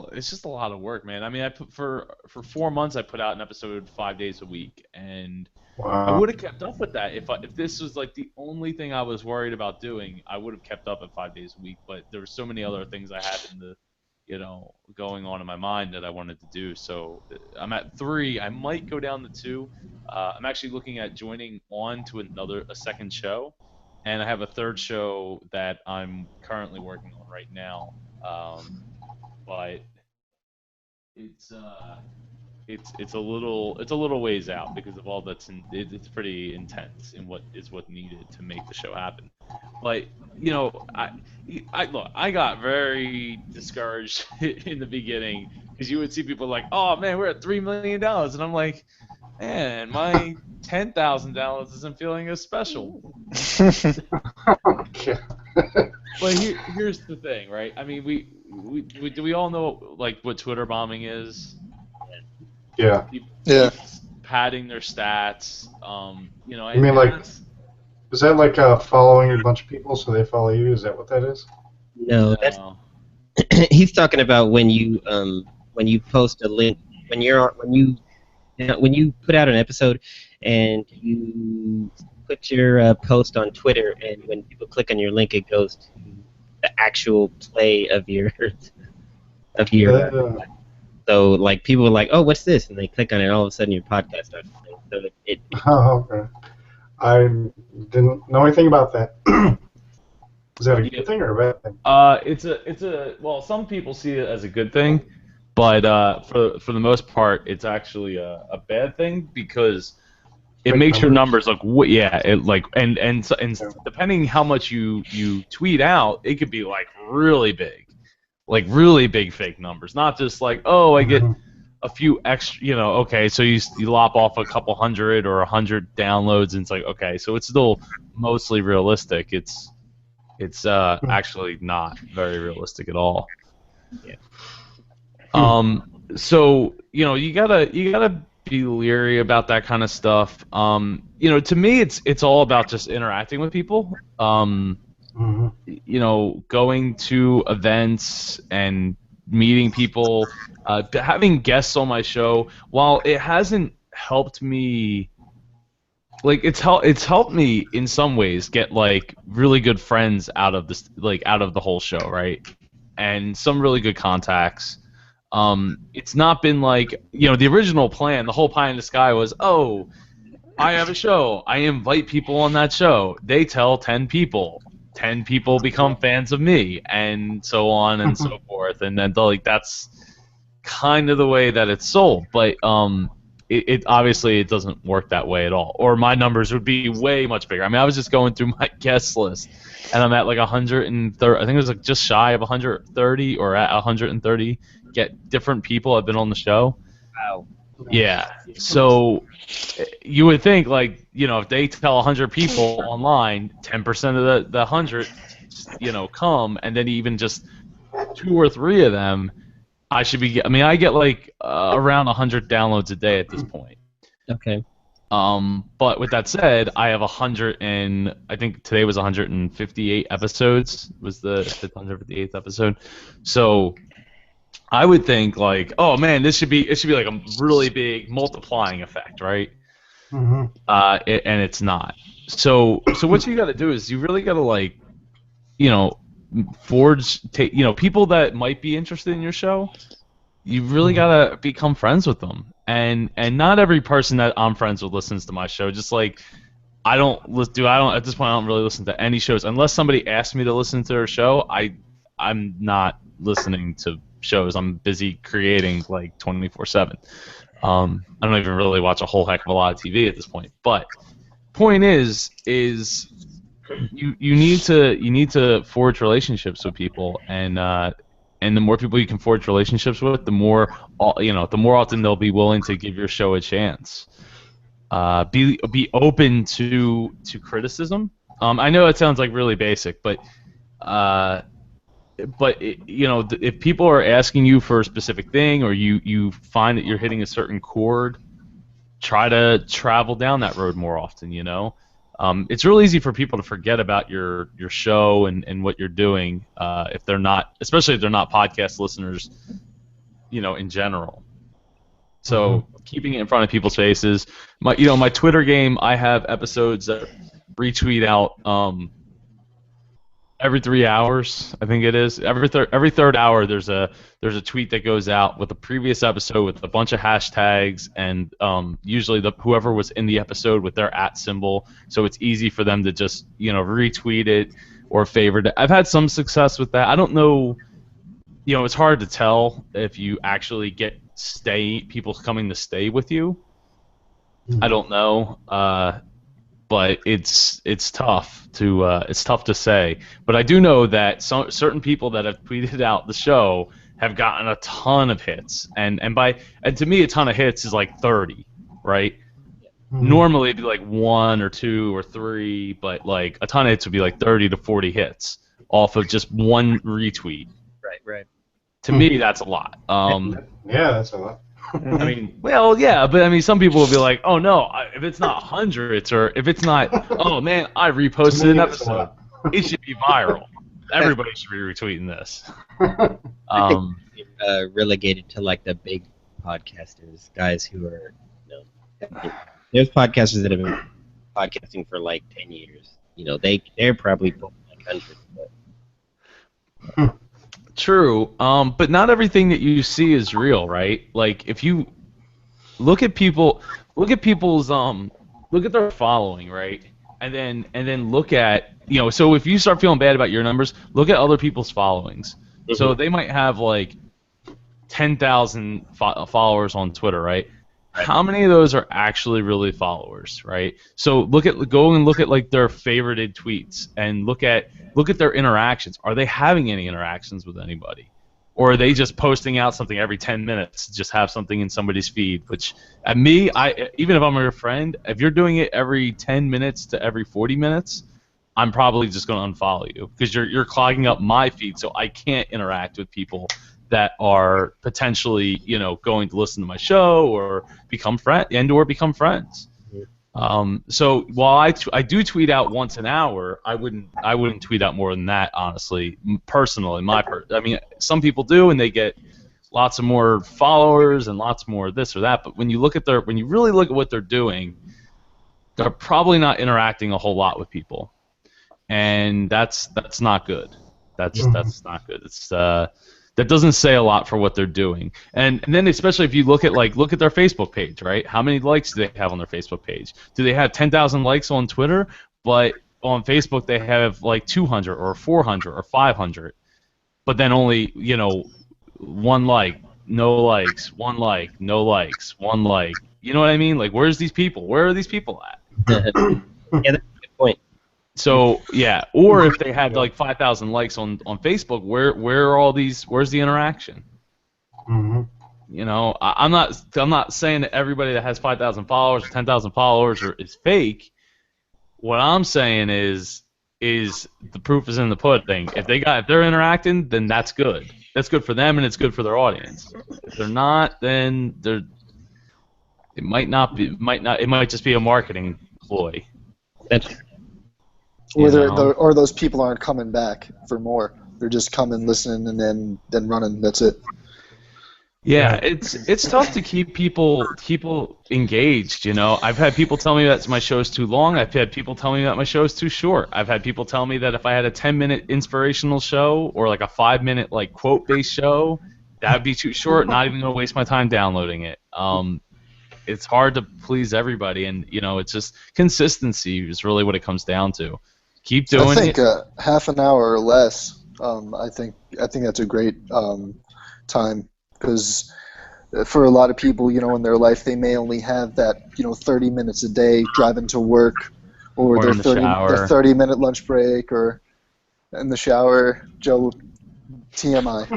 a lot of work, man. I mean, I put for 4 months I put out an episode 5 days a week, and I
Wow.
would have kept up with that if this was like the only thing I was worried about doing. I would have kept up at 5 days a week, but there were so many other things I had in the going on in my mind that I wanted to do. So I'm at 3. I might go down to 2. I'm actually looking at joining on to a second show, and I have a third show that I'm currently working on right now. But it's it's a little ways out because of all it's pretty intense in what needed to make the show happen. But I look, I got very discouraged in the beginning because you would see people like, oh man, we're at $3 million, and I'm like, man, my $10,000 isn't feeling as special.
Okay.
But here's the thing, right? I mean, we do we all know like what Twitter bombing is?
Yeah.
People,
Yeah.
people padding their stats.
You mean
and
like,
that's,
is that like following a bunch of people so they follow you? Is that what that is?
No, that's
no.
he's talking about when you post a link when you put out an episode and you put your post on Twitter, and when people click on your link, it goes to the actual play of your of your. So like people are like, oh, what's this? And they click on it, and all of a sudden your podcast starts playing. So it
Oh, okay. I didn't know anything about that. Is that a
Yeah.
good thing or a bad thing?
It's a well, some people see it as a good thing, but for the most part, it's actually a bad thing because it
Fake
makes your
numbers.
numbers look it like and
Yeah.
depending how much you tweet out, it could be like really big fake numbers, not just like, oh, I get
Mhm.
a few extra, okay, so you lop off a couple hundred or 100 downloads, and it's like, okay, so it's still mostly realistic. It's actually not very realistic at all.
Yeah.
So you gotta be leery about that kind of stuff. To me, it's all about just interacting with people.
Mhm.
Going to events and meeting people, having guests on my show. While it hasn't helped me, like it's helped me in some ways get like really good friends out of this, like out of the whole show, right? And some really good contacts. It's not been like the original plan. The whole pie in the sky was, oh, I have a show. I invite people on that show. They tell 10 people. 10 people become fans of me, and so on and so forth. And then like that's kind of the way that it's sold. But it obviously it doesn't work that way at all. Or my numbers would be way much bigger. I mean, I was just going through my guest list, and I'm at like 130. I think it was like just shy of 130 or at 130. Get different people have been on the show.
wow.
Yeah. So you would think, like, if they tell 100 people online, 10% of the 100, come, and then even just 2 or 3 of them, I should be. I mean, I get like around 100 downloads a day at this point.
Okay.
But with that said, I have 100 and I think today was 158 episodes. Was the 158th episode? So I would think like, oh man, it should be like a really big multiplying effect, right?
Mhm.
And it's not. So what you got to do is you really got to like, people that might be interested in your show. You really got to become friends with them, and not every person that I'm friends with listens to my show. Just like I don't at this point I don't really listen to any shows unless somebody asks me to listen to their show. I'm not listening to shows. I'm busy creating like 24/7. I don't even really watch a whole heck of a lot of TV at this point. But point is you need to forge relationships with people, and the more people you can forge relationships with, the more often they'll be willing to give your show a chance. Be open to criticism. I know it sounds like really basic, but if people are asking you for a specific thing, or you find that you're hitting a certain chord, try to travel down that road more often. It's real easy for people to forget about your show and what you're doing if they're not, especially if they're not podcast listeners, in general. So keeping it in front of people's faces. My Twitter game, I have episodes that retweet out every 3 hours. I think it is every third hour. There's a tweet that goes out with a previous episode with a bunch of hashtags and usually whoever was in the episode with their @ symbol. So it's easy for them to just retweet it or favorite it. I've had some success with that. I don't know. It's hard to tell if you actually get people coming to stay with you. I don't know, but it's tough to say. But I do know that certain people that have tweeted out the show have gotten a ton of hits, and to me a ton of hits is like 30, right? Normally it'd be like 1 or 2 or 3, but like a ton of hits would be like 30 to 40 hits off of just one retweet.
Right.
To me, that's a lot.
Yeah, that's a lot.
I mean, well, yeah, but I mean, some people will be like, "Oh no, if it's not hundreds, or if it's not, oh man, I reposted an episode, it should be viral. Everybody should be retweeting this."
Relegated to like the big podcasters, guys who are, there's podcasters that have been podcasting for like 10 years. They're probably pulling like hundreds. But...
True, but not everything that you see is real, right? Like if you look at people's look at their following, right? And then look at so if you start feeling bad about your numbers, look at other people's followings. Mm-hmm. So they might have like 10,000 followers on Twitter, right? How many of those are actually really followers, right? So go and look at like their favorited tweets and look at their interactions. Are they having any interactions with anybody? Or are they just posting out something every 10 minutes to just have something in somebody's feed? Which, at me, even if I'm your friend, if you're doing it every 10 minutes to every 40 minutes, I'm probably just going to unfollow you because you're clogging up my feed, so I can't interact with people that are potentially, going to listen to my show or become friends. So while I do tweet out once an hour, I wouldn't tweet out more than that, honestly. Personally, I mean, some people do, and they get lots of more followers and lots more this or that. But when you really look at what they're doing, they're probably not interacting a whole lot with people, and that's not good. That's not good. It's that doesn't say a lot for what they're doing. And then especially if you look at their Facebook page, right? How many likes do they have on their Facebook page? Do they have 10,000 likes on Twitter, but on Facebook they have like 200 or 400 or 500, but then only, 1 like, no likes, 1 like, no likes, 1 like. You know what I mean? Like, where's these people? Where are these people at?
Yeah, that's a good point.
So yeah, or if they had like 5,000 likes on Facebook, where are all these? Where's the interaction? Mm-hmm. I'm not saying that everybody that has 5,000 followers or 10,000 followers is fake. What I'm saying is the proof is in the pudding. If they're interacting, then that's good. That's good for them and it's good for their audience. If they're not, then it might just be a marketing ploy.
Or those people aren't coming back for more. They're just coming, listening, and then running. That's it.
Yeah, it's tough to keep people engaged. I've had people tell me that my show's too long. I've had people tell me that my show's too short. I've had people tell me that if I had a 10-minute inspirational show or like a 5-minute like quote-based show, that would be too short. Not even gonna waste my time downloading it. It's hard to please everybody, and it's just consistency is really what it comes down to. Keep doing it.
I think half an hour or less. I think that's a great time because for a lot of people, in their life, they may only have that 30 minutes a day driving to work, or their 30-minute lunch break, or in the shower. Joe, TMI.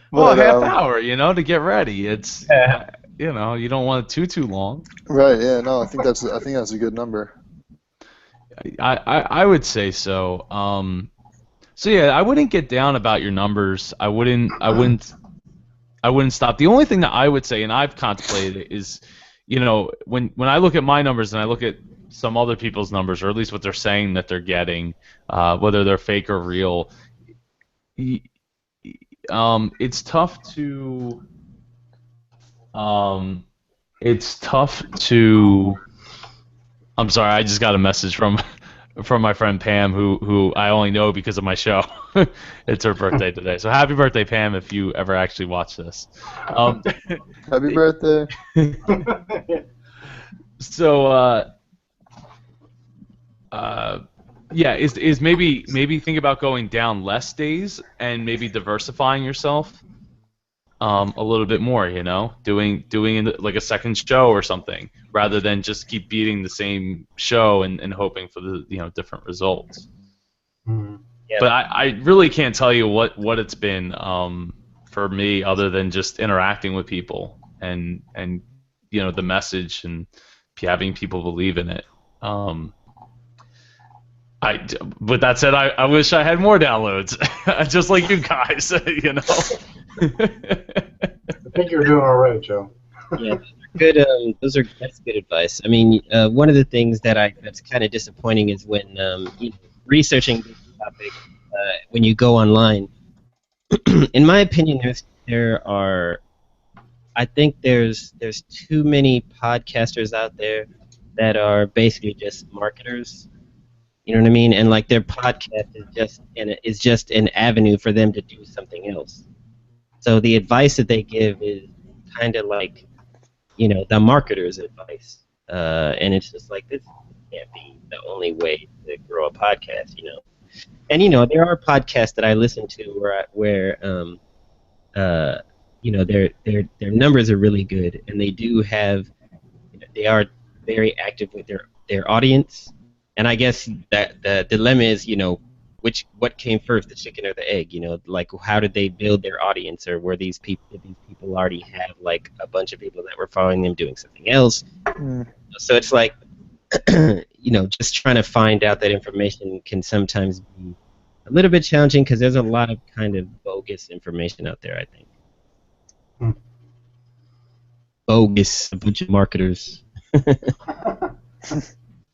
Well, a half hour, to get ready. It's you don't want it too long.
Right. Yeah. No. I think that's a good number.
I would say so. So yeah, I wouldn't get down about your numbers. I wouldn't I wouldn't stop. The only thing that I would say, and I've contemplated it, is, when I look at my numbers and I look at some other people's numbers, or at least what they're saying that they're getting, whether they're fake or real, it's tough to it's tough to. I'm sorry, I just got a message from my friend Pam, who I only know because of my show. It's her birthday today, so happy birthday, Pam! If you ever actually watch this,
Happy birthday.
So, yeah, is maybe think about going down less days and maybe diversifying yourself a little bit more. Doing like a second show or something, rather than just keep beating the same show and hoping for the different results.
Mhm.
Yeah.
But I really can't tell you what it's been for me, other than just interacting with people and the message and having people believe in it. With that said, I wish I had more downloads, just like you guys.
I think you're doing all right, Joe.
Yeah, good. That's good advice. I mean, one of the things that's kind of disappointing is when researching this topic, when you go online. In my opinion, I think there's too many podcasters out there that are basically just marketers. You know what I mean? And like their podcast is just an avenue for them to do something else. So the advice that they give is kind of like, the marketer's advice. And it's just like, this can't be the only way to grow a podcast, And, there are podcasts that I listen to where their numbers are really good, and they do have, they are very active with their audience. And I guess that the dilemma is, what came first, the chicken or the egg? Like how did they build their audience, or did these people already have like a bunch of people that were following them doing something else? So it's like, just trying to find out that information can sometimes be a little bit challenging because there's a lot of kind of bogus information out there, I think. Bogus, a bunch of marketers.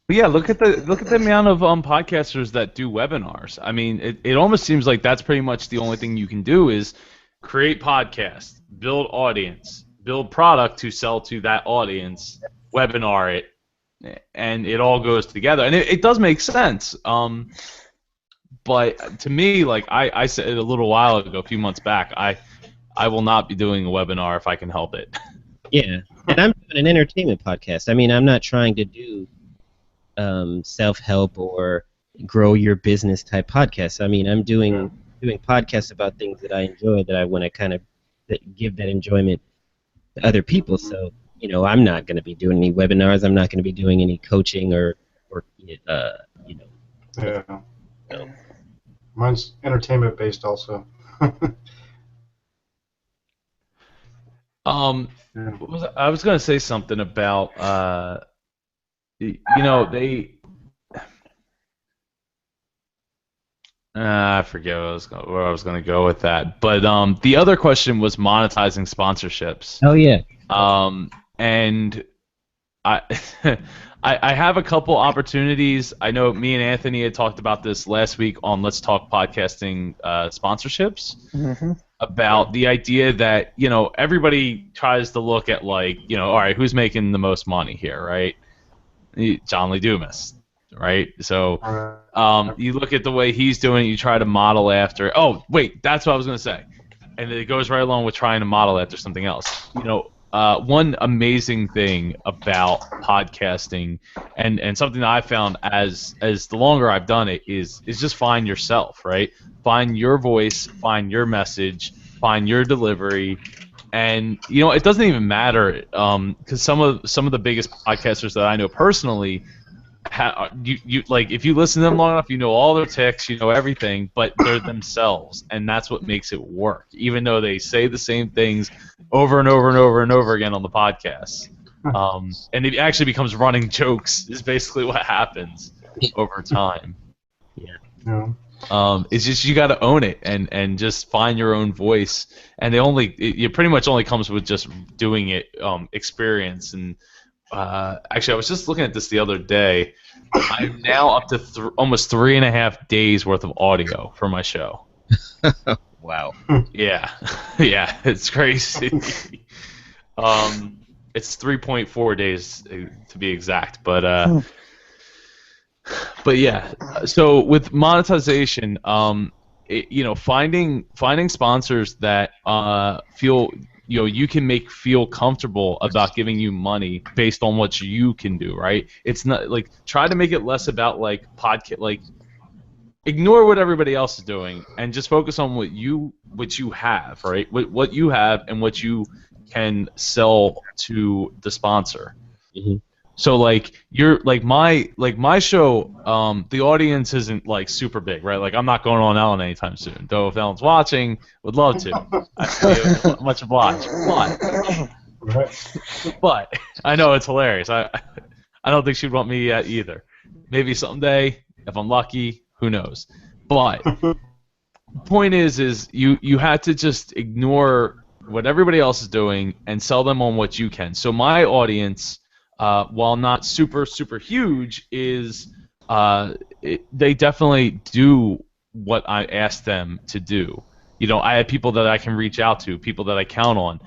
Yeah, look at the amount of podcasters that do webinars. I mean, it almost seems like that's pretty much the only thing you can do is create podcasts, build audience, build product to sell to that audience, webinar it, and it all goes together. And it does make sense. But to me, like I said a little while ago, a few months back, I will not be doing a webinar if I can help it.
Yeah, and I'm doing an entertainment podcast. I mean, I'm not trying to do self-help or grow your business type podcasts. I mean, I'm doing podcasts about things that I enjoy, that I want to kind of give that enjoyment to other people. So, I'm not going to be doing any webinars. I'm not going to be doing any coaching or.
Yeah. Mine's entertainment based also.
I was going to say something about I forget where I was going to go with that. But the other question was monetizing sponsorships.
Oh yeah.
And I I have a couple opportunities. I know me and Anthony had talked about this last week on Let's Talk Podcasting sponsorships.
Mm-hmm.
About the idea that everybody tries to look at all right, who's making the most money here, right? John Lee Dumas, right? So you look at the way he's doing it, you try to model after. Oh, wait, that's what I was going to say. And it goes right along with trying to model after something else. One amazing thing about podcasting and something that I found as the longer I've done it is just find yourself, right? Find your voice, find your message, find your delivery. And it doesn't even matter because some of the biggest podcasters that I know personally, if you listen to them long enough, you know all their ticks, you know everything, but they're themselves, and that's what makes it work. Even though they say the same things over and over and over and over again on the podcast, and it actually becomes running jokes. Is basically what happens over time.
Yeah.
Yeah.
It's just you got to own it and just find your own voice. And it pretty much only comes with just doing it, experience. And actually, I was just looking at this the other day. I'm now up to almost 3.5 days worth of audio for my show.
Wow.
Yeah, yeah, it's crazy. It's 3.4 days to be exact, but yeah. So with monetization, finding sponsors that feel you can feel comfortable about giving you money based on what you can do, right? It's not like try to make it less about like podcast, like ignore what everybody else is doing and just focus on what you have, right? What you have and what you can sell to the sponsor.
Mm-hmm.
So like my show, the audience isn't like super big, right? Like I'm not going on Ellen anytime soon. Though if Ellen's watching, would love to. I'd be much obliged. But I know it's hilarious. I don't think she'd want me yet either. Maybe someday if I'm lucky. Who knows? But point is you had to just ignore what everybody else is doing and sell them on what you can. So my audience, while not super huge, is they definitely do what I asked them to do. I have people that I can reach out to, people that I count on.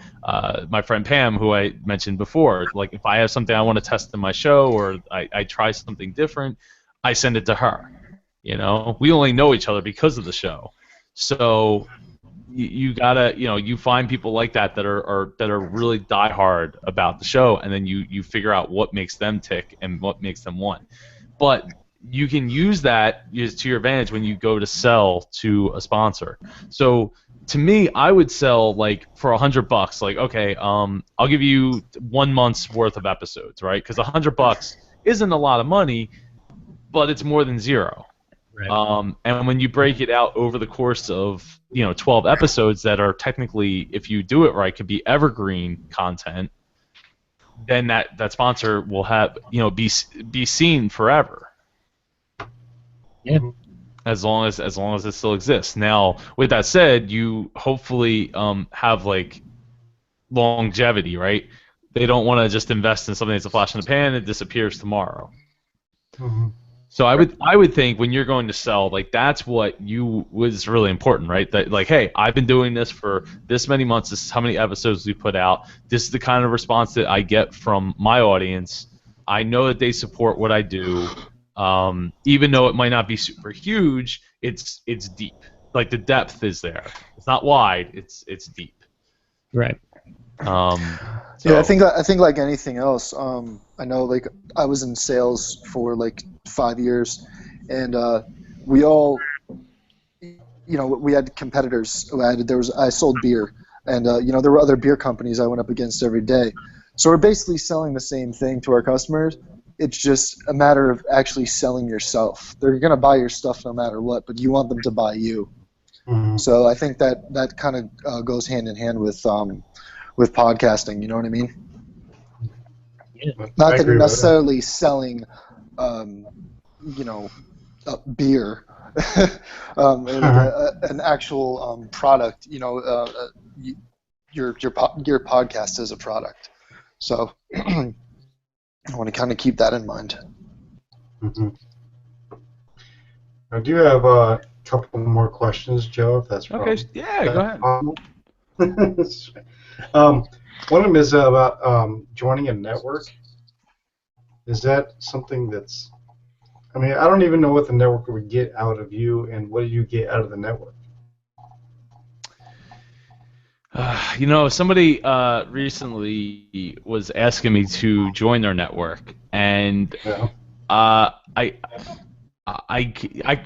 My friend Pam, who I mentioned before, like if I have something I want to test in my show or I try something different, I send it to her. We only know each other because of the show. So you gotta, you find people like that that are really diehard about the show, and then you figure out what makes them tick and what makes them want. But you can use that to your advantage when you go to sell to a sponsor. So to me, I would sell like for $100. Like, okay, I'll give you 1 month's worth of episodes, right? Because $100 isn't a lot of money, but it's more than zero.
Right.
And when you break it out over the course of 12 episodes that are technically, if you do it right, could be evergreen content, then that sponsor will have be seen forever.
Yeah.
As long as it still exists. Now, with that said, you hopefully have like longevity, right? They don't want to just invest in something that's a flash in the pan and disappears tomorrow.
Mm-hmm.
So I would think when you're going to sell, like that's what was really important, right? That like, hey, I've been doing this for this many months. This is how many episodes we put out. This is the kind of response that I get from my audience. I know that they support what I do, even though it might not be super huge. It's deep. Like the depth is there. It's not wide. It's deep.
Right.
Yeah, I think like anything else. I know like I was in sales for like 5 years, and we all, we had competitors. I sold beer, and there were other beer companies I went up against every day. So we're basically selling the same thing to our customers. It's just a matter of actually selling yourself. They're gonna buy your stuff no matter what, but you want them to buy you.
Mm-hmm.
So I think that kind of goes hand in hand with podcasting. You know what I mean?
Yeah.
Not that you're necessarily selling, beer, an actual product. Your podcast is a product. So I want to kind of keep that in mind.
Mm-hmm. I do have a couple more questions, Joe, if that's
okay. Yeah, go
ahead. One of them is about joining a network. Is that something that's... I mean, I don't even know what the network would get out of you, and what do you get out of the network?
Somebody recently was asking me to join their network, and
Yeah.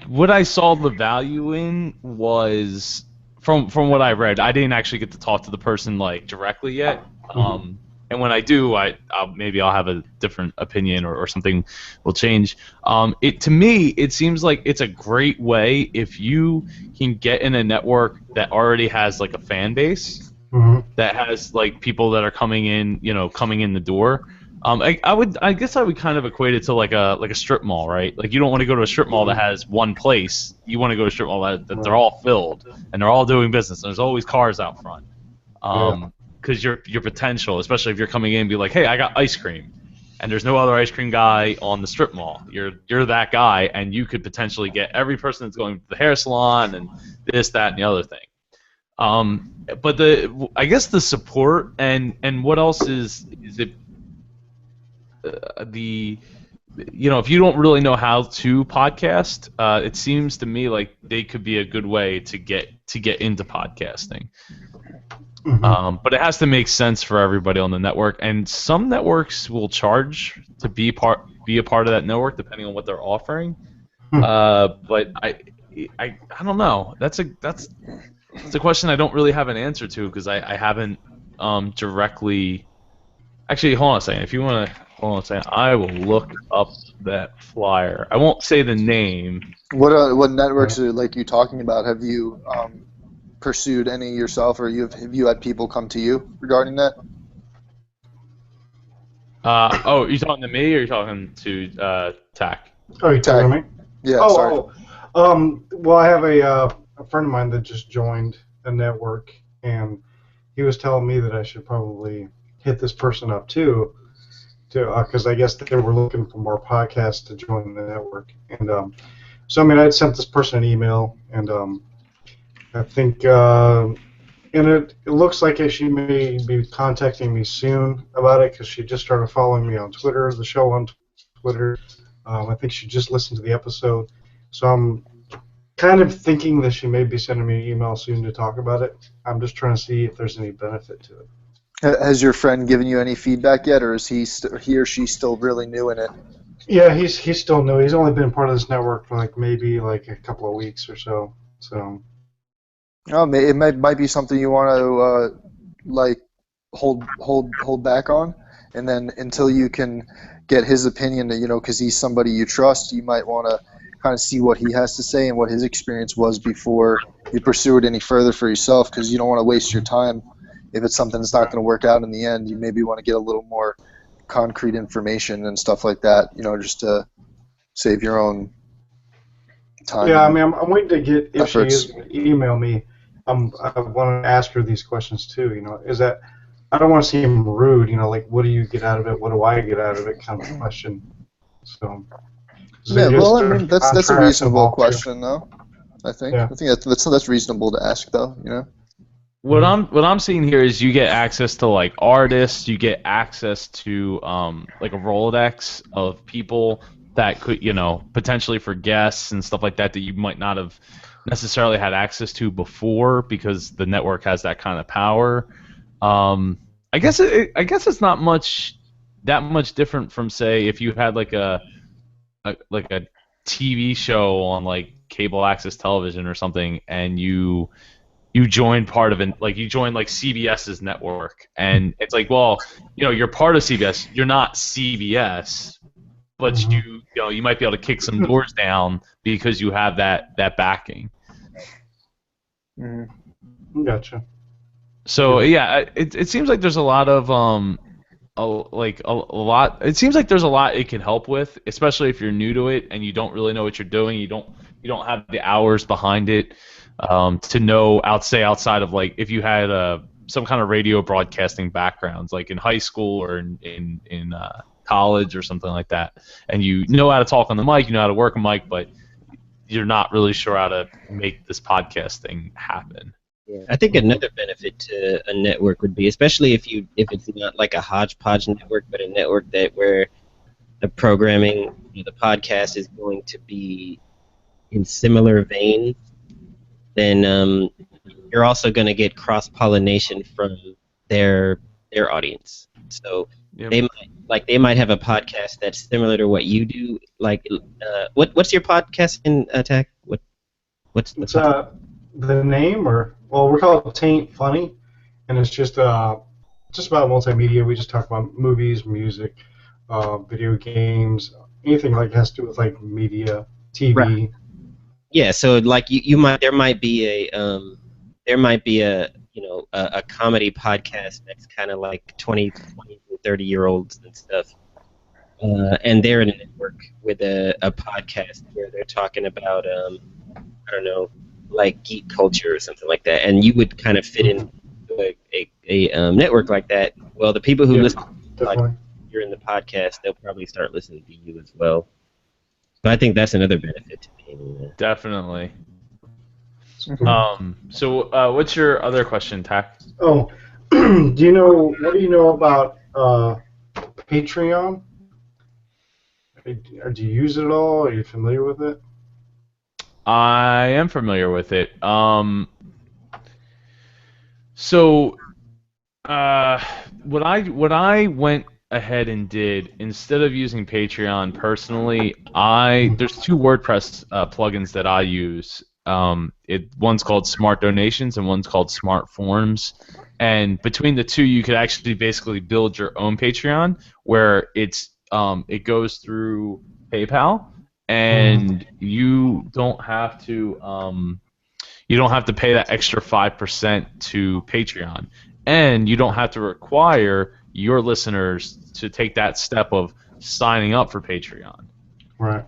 what I saw the value in was from what I read. I didn't actually get to talk to the person like directly yet. And when I do, maybe I'll have a different opinion or something will change. To me, it seems like it's a great way if you can get in a network that already has like a fan base,
Mm-hmm.
that has like people that are coming in the door. I guess I would kind of equate it to like a strip mall, right? Like you don't want to go to a strip mall that has one place. You want to go to a strip mall that they're all filled and they're all doing business. There's always cars out front.
Yeah.
Because your potential, especially if you're coming in and be like, hey, I got ice cream, and there's no other ice cream guy on the strip mall. You're that guy, and you could potentially get every person that's going to the hair salon and this, that, and the other thing. But I guess the support and what else is it the if you don't really know how to podcast, it seems to me like they could be a good way to get into podcasting. But it has to make sense for everybody on the network, and some networks will charge to be a part of that network depending on what they're offering. But I don't know. That's a question I don't really have an answer to because I haven't directly. Actually, hold on a second. If you want to hold on a second, I will look up that flyer. I won't say the name.
What networks are like you talking about? Have you pursued any yourself, or have you had people come to you regarding that?
Oh, are you talking to me or are you talking to TAC?
Oh, you talking to me?
Yeah. Sorry.
Well, I have a friend of mine that just joined a network, and he was telling me that I should probably hit this person up too, because I guess they were looking for more podcasts to join the network. And so I mean, I'd sent this person an email, and I think, and it looks like she may be contacting me soon about it because she just started following me on Twitter, the show on Twitter. I think she just listened to the episode, so I'm kind of thinking that she may be sending me an email soon to talk about it. I'm just trying to see if there's any benefit to it.
Has your friend given you any feedback yet, or is he or she still really new in it?
Yeah, he's still new. He's only been part of this network for maybe a couple of weeks or so. So.
Oh, it might be something you want to hold back on, and then until you can get his opinion, because he's somebody you trust, you might want to kind of see what he has to say and what his experience was before you pursue it any further for yourself, because you don't want to waste your time. If it's something that's not going to work out in the end, you maybe want to get a little more concrete information and stuff like that, just to save your own time.
Yeah, I mean, I'm waiting to get, if she
efforts.
is going to email me, I want to ask her these questions too, is that, I don't want to seem rude, what do you get out of it, what do I get out of it kind of question. So
Yeah, well, I mean, that's a reasonable question,
too.
though, I think.
Yeah.
I think that's reasonable to ask, though,
What I'm seeing here is you get access to artists, you get access to a Rolodex of people that could potentially for guests and stuff like that you might not have necessarily had access to before because the network has that kind of power. I guess it's not that much different from, say, if you had a TV show on cable access television or something, and you join part of it, you join CBS's network, and it's well, you're part of CBS, you're not CBS, but you might be able to kick some doors down because you have that backing.
Gotcha.
So yeah, it seems like there's a lot of a lot. It seems like there's a lot it can help with, especially if you're new to it and you don't really know what you're doing. You don't have the hours behind it to know outside of if you had some kind of radio broadcasting backgrounds, like in high school or in college or something like that, and you know how to talk on the mic, you know how to work a mic, but you're not really sure how to make this podcast thing happen.
Yeah, I think another benefit to a network would be, especially if it's not like a hodgepodge network, but a network where the programming, the podcast is going to be in similar vein, then you're also going to get cross-pollination from their audience. So
Yep.
they might have a podcast that's similar to what you do. What's your podcast in Attack? What's the podcast?
The name, we call it Taint Funny, and it's just about multimedia. We just talk about movies, music, video games, anything has to do with media, TV.
Right. Yeah, so there might be a comedy podcast that's kind of 20 to 30-year-olds and stuff. And they're in a network with a podcast where they're talking about, I don't know, like geek culture or something like that. And you would kind of fit in a network like that. Well, the people who
Yeah,
listen,
definitely.
you're in the podcast, they'll probably start listening to you as well. So I think that's another benefit to being in there.
Definitely.
Mhm.
So what's your other question, Tack?
Oh, what do you know about Patreon? Do you use it at all? Are you familiar with it?
I am familiar with it. So what I went ahead and did instead of using Patreon personally, there's two WordPress plugins that I use. One's called Smart Donations and one's called Smart Forms. And between the two, you could actually basically build your own Patreon where it goes through PayPal, and you don't have to pay that extra 5% to Patreon, and you don't have to require your listeners to take that step of signing up for Patreon.
Right.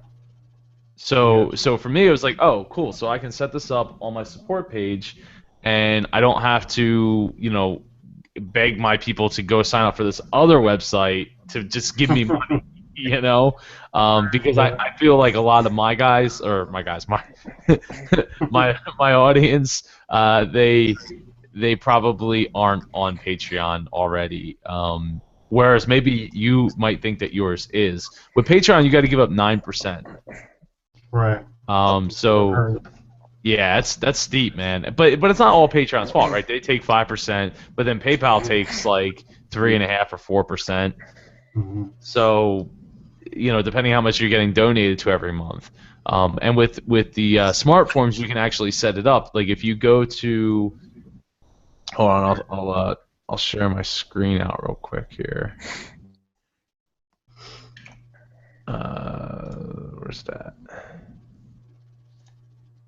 So for me, it was like, oh, cool. So I can set this up on my support page, and I don't have to, beg my people to go sign up for this other website to just give me money, because I feel like a lot of my guys, or my guys, my my audience, they probably aren't on Patreon already. Whereas maybe you might think that yours is. With Patreon, you got to give up 9%.
Right.
So yeah, that's steep, man. But it's not all Patreon's fault, right? They take 5%, but then PayPal takes like 3.5 or 4%.
Mm-hmm.
So, depending how much you're getting donated to every month. And with the smart forms, you can actually set it up. Like if you go to, hold on, I'll share my screen out real quick here. Where's that?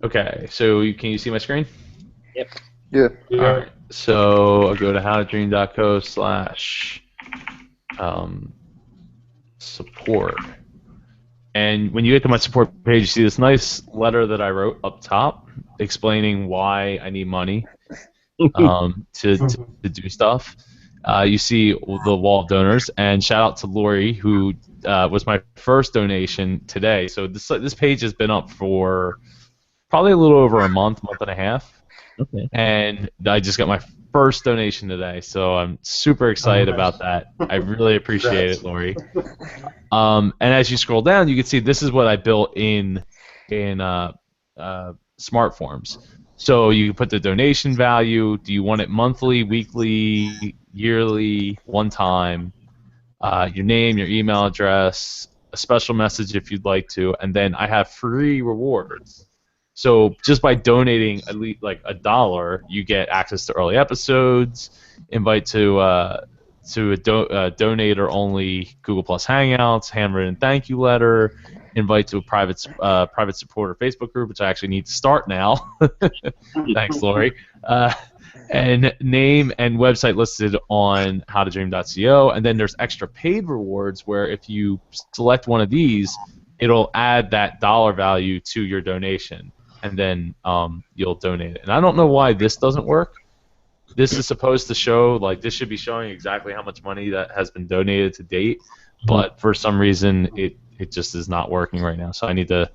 Okay, so can you see my screen?
Yep.
Yeah.
Yeah.
All right. So I'll go to howtodream.co/support. And when you get to my support page, you see this nice letter that I wrote up top explaining why I need money to do stuff. You see the wall of donors, and shout out to Lori, who was my first donation today. So this page has been up for probably a little over a month and a half.
Okay.
And I just got my first donation today, so I'm super excited about that. I really appreciate it, Lori. And as you scroll down, you can see this is what I built in Smart Forms. So you can put the donation value. Do you want it monthly, weekly, yearly, one time? Your name, your email address, a special message if you'd like to, and then I have free rewards. So just by donating at least like $1, you get access to early episodes, invite to a donator-only Google Plus Hangouts, handwritten thank you letter, invite to a private supporter Facebook group, which I actually need to start now. Thanks, Lori. And name and website listed on howtodream.co, and then there's extra paid rewards where if you select one of these, it'll add that dollar value to your donation, and then you'll donate it. And I don't know why this doesn't work. This is supposed to show, like, this should be showing exactly how much money that has been donated to date, but for some reason it just is not working right now. So I need to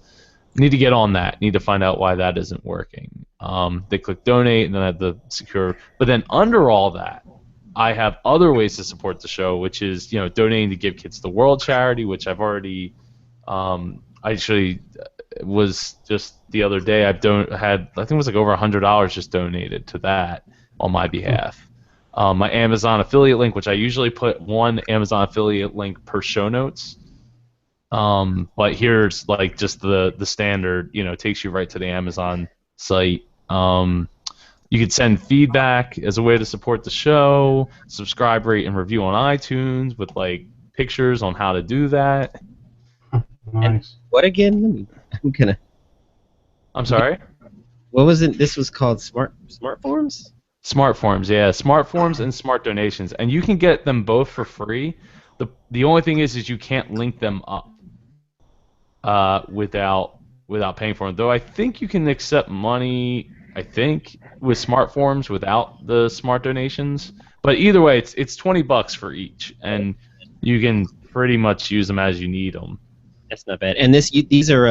get on that. Need to find out why that isn't working. They click donate, and then I have the secure. But then under all that, I have other ways to support the show, which is donating to Give Kids the World charity, which I've already actually was just the other day. I think it was like over $100 just donated to that on my behalf. My Amazon affiliate link, which I usually put one Amazon affiliate link per show notes. But here's like just the standard, takes you right to the Amazon site. You could send feedback as a way to support the show, subscribe, rate, and review on iTunes with like pictures on how to do that.
Nice.
What again? I'm gonna.
I'm sorry?
What was it? This was called Smart Forms?
Smart forms, yeah, smart forms and smart donations, and you can get them both for free. The only thing is you can't link them up without paying for them. Though I think you can accept money. I think with smart forms without the smart donations. But either way, it's $20 for each, and you can pretty much use them as you need them.
That's not bad. And these are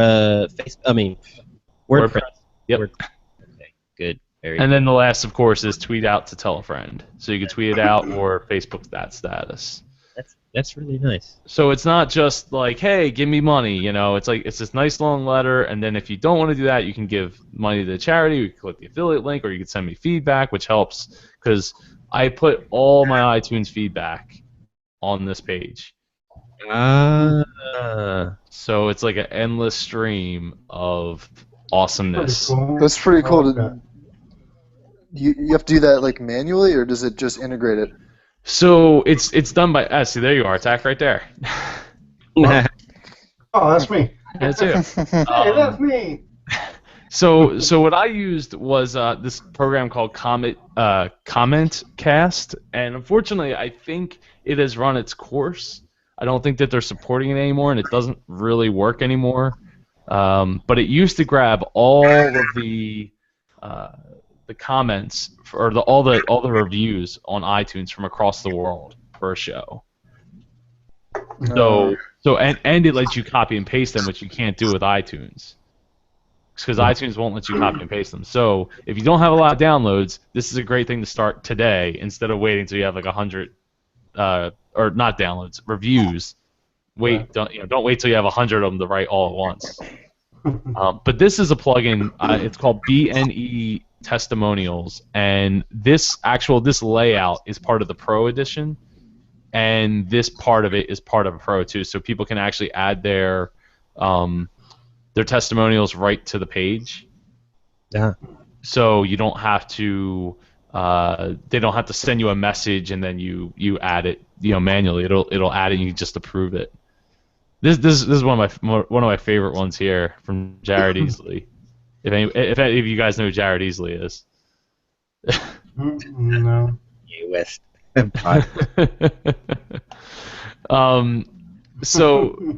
WordPress.
Yep.
Okay, good. Very
And
good.
then the last, of course, is tweet out to tell a friend. So you can tweet it out or Facebook that status.
That's really nice.
So it's not just like, hey, give me money. It's like it's this nice long letter, and then if you don't want to do that, you can give money to the charity. You can click the affiliate link, or you can send me feedback, which helps because I put all my iTunes feedback on this page. So it's like an endless stream of awesomeness.
That's pretty
I
cool.
like that.
You have to do that like manually, or does it just integrate it?
So it's done by see, there you are, Tack, right there.
Oh, that's me.
That's it.
Hey, that's me.
So what I used was this program called Comment Cast, and unfortunately, I think it has run its course. I don't think that they're supporting it anymore, and it doesn't really work anymore. But it used to grab all of the comments all the reviews on iTunes from across the world for a show. So it lets you copy and paste them, which you can't do with iTunes. Because iTunes won't let you copy and paste them. So if you don't have a lot of downloads, this is a great thing to start today instead of waiting until you have like 100 or not downloads, reviews. Don't wait till you have 100 of them to write all at once. But this is a plugin. It's called BNE Testimonials, and this layout is part of the Pro edition, and this part of it is part of a Pro too. So people can actually add their testimonials right to the page.
Yeah.
So you don't have to. They don't have to send you a message and then you add it manually. It'll add it and you just approve it. This is one of my favorite ones here from Jared Easley. If any of you guys know who Jared Easley is.
No.
West.
So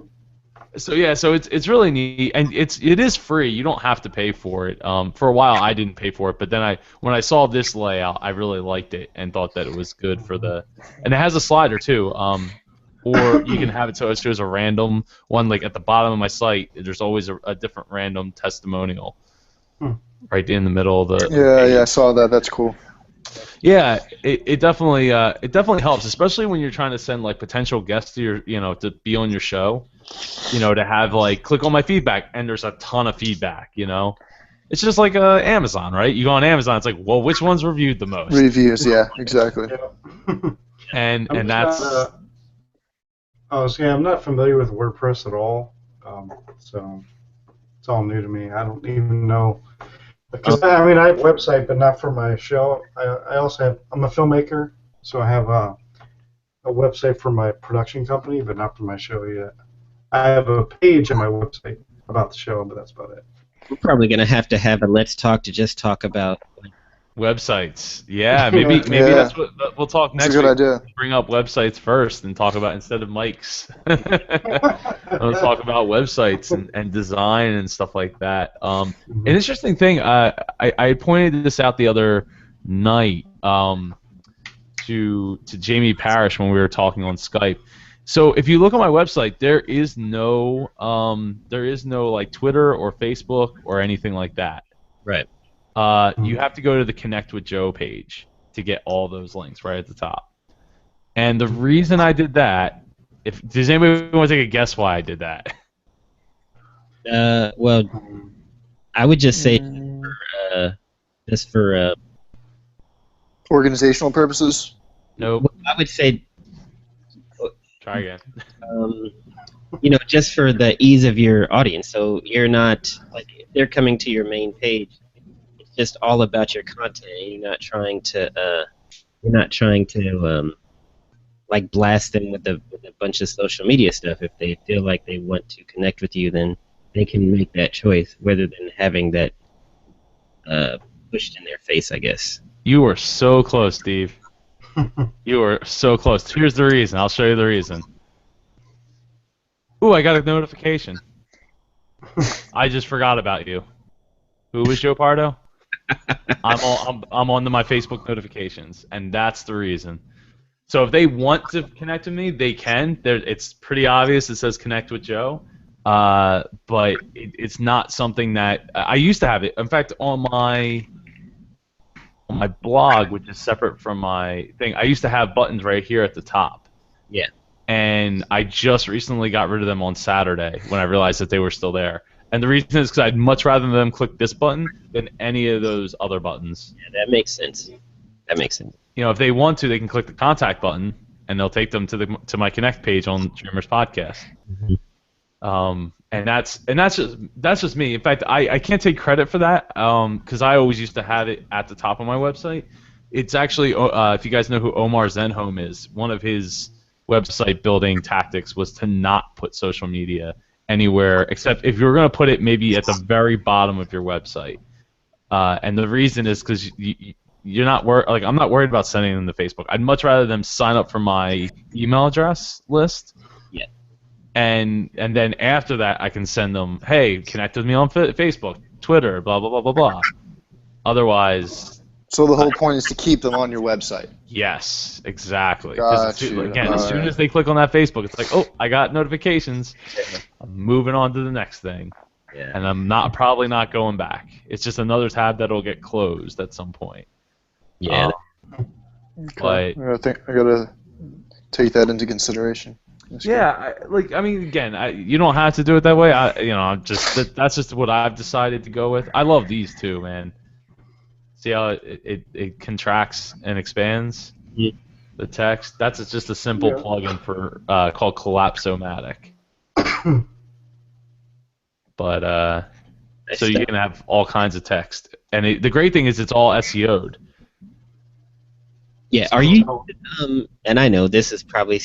it's really neat, and it is free. You don't have to pay for it. For a while I didn't pay for it, but then when I saw this layout, I really liked it and thought that it was good and it has a slider too. Or you can have it so it shows a random one, like at the bottom of my site. There's always a different random testimonial right in the middle of the.
Yeah, I saw that. That's cool.
Yeah, it definitely helps, especially when you're trying to send like potential guests to your to be on your show. To have like click on my feedback and there's a ton of feedback. It's just like Amazon, right? You go on Amazon, it's like, well, which one's reviewed the most?
Reviews, yeah, exactly.
And that's.
I'm not familiar with WordPress at all, so it's all new to me. I don't even know. Because I have a website, but not for my show. I also I'm a filmmaker, so I have a website for my production company, but not for my show yet. I have a page on my website about the show, but that's about it.
We're probably going to have a Let's Talk to just talk about
websites. Yeah, maybe that's what we'll talk next
week. That's a good idea.
Bring up websites first and talk about instead of mics. I'll talk about websites and design and stuff like that. An interesting thing, I pointed this out the other night to Jamie Parrish when we were talking on Skype. So if you look on my website, there is no like Twitter or Facebook or anything like that.
Right.
You have to go to the Connect with Joe page to get all those links right at the top. And the reason I did that, does anybody want to take a guess why I did that?
Well, I would just say just for
organizational purposes.
Nope.
I would say.
Try again.
Just for the ease of your audience, so you're not like if they're coming to your main page. Just all about your content. You're not trying to like blast them with a bunch of social media stuff. If they feel like they want to connect with you, then they can make that choice rather than having that pushed in their face, I guess.
You were so close, Steve. You were so close. Here's the reason. I'll show you the reason. Ooh, I got a notification. I just forgot about you. Who was Joe Pardo? I'm on to my Facebook notifications, and that's the reason. So if they want to connect with me, they can. It's pretty obvious. It says connect with Joe, but it's not something that I used to have it. In fact, on my blog, which is separate from my thing, I used to have buttons right here at the top.
Yeah.
And I just recently got rid of them on Saturday when I realized that they were still there. And the reason is because I'd much rather them click this button than any of those other buttons.
Yeah, that makes sense. That makes sense.
You know, if they want to, they can click the contact button, and they'll take them to my Connect page on Dreamers Podcast. And that's just me. In fact, I can't take credit for that because I always used to have it at the top of my website. It's actually if you guys know who Omar Zenhome is, one of his website building tactics was to not put social media anywhere except if you were going to put it maybe at the very bottom of your website. And the reason is because you're not like I'm not worried about sending them to Facebook. I'd much rather them sign up for my email address list.
Yeah.
And then after that, I can send them, hey, connect with me on Facebook, Twitter, blah blah blah blah blah. Otherwise.
So the whole point is to keep them on your website.
Yes, exactly.
Got you.
Again, as soon as they click on that Facebook, it's like, oh, I got notifications. I'm moving on to the next thing.
Yeah.
And I'm probably not going back. It's just another tab that'll get closed at some point.
Yeah.
But
I gotta take that into consideration. That's
yeah, you don't have to do it that way. That's just what I've decided to go with. I love these two, man. See how it contracts and expands the text? That's just a simple plugin for called Collapse-O-Matic. But so you can have all kinds of text, and the great thing is it's all SEO'd.
Yeah. Are you? And I know this is probably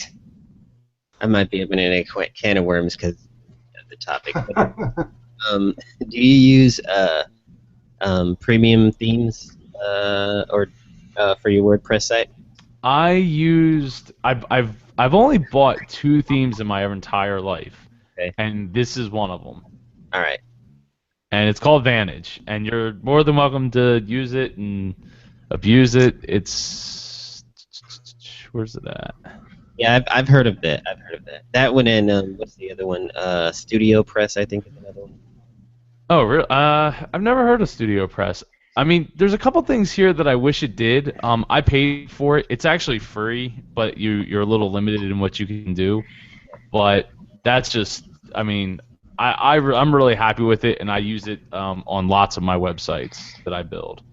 I might be opening a can of worms because of the topic. But, do you use premium themes or for your WordPress site?
I've only bought 2 themes in my entire life,
okay.
And this is one of them.
All right.
And it's called Vantage, and you're more than welcome to use it and abuse it. It's where's it at?
Yeah, I've heard of that. That one and what's the other one? Studio Press, I think is another one.
Oh, really? I've never heard of Studio Press. I mean, there's a couple things here that I wish it did. I paid for it. It's actually free, but you're a little limited in what you can do. But that's just, I mean, I'm really happy with it, and I use it on lots of my websites that I build.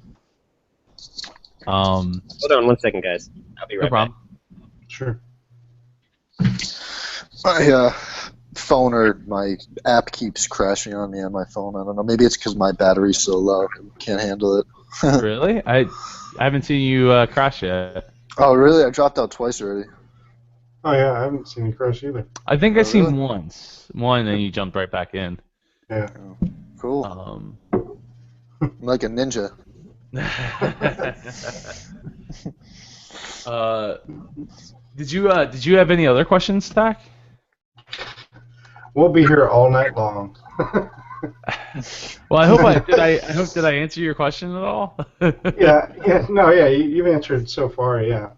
Hold on one second, guys. I'll be right
No problem.
back.
Sure.
My phone or my app keeps crashing on me on my phone. I don't know. Maybe it's because my battery's so low. I can't handle it.
Really? I haven't seen you crash yet.
Oh, really? I dropped out twice already.
Oh yeah, I haven't seen you crash either.
I think
Oh,
I've seen
really?
one, and you jumped right back in.
Yeah.
Cool. I'm like a ninja.
Did you have any other questions, Tack?
We'll be here all night long.
Well, I hope did I answer your question at all?
Yeah, you've answered so far, yeah.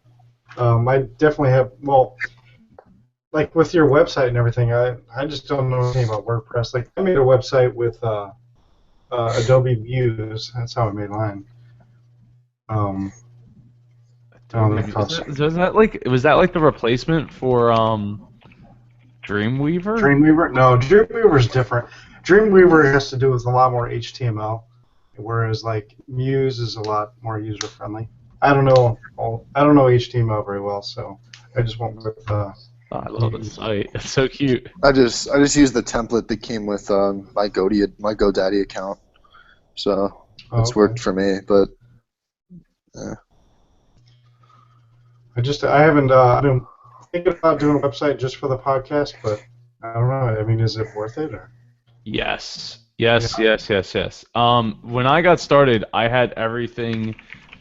I definitely have, well, like with your website and everything, I just don't know anything about WordPress. Like, I made a website with Adobe Views. That's how I made mine.
Was that like the replacement for Dreamweaver?
Dreamweaver? No, Dreamweaver's different. Dreamweaver has to do with a lot more HTML, whereas like Muse is a lot more user friendly. I don't know HTML very well, so I just went with.
Oh, I love the site. It's so cute.
I just used the template that came with my GoDaddy account, so it's worked for me. But
I haven't. I've been thinking about doing a website just for the podcast, but I don't know. I mean, is it worth it? Or?
Yes. When I got started, I had everything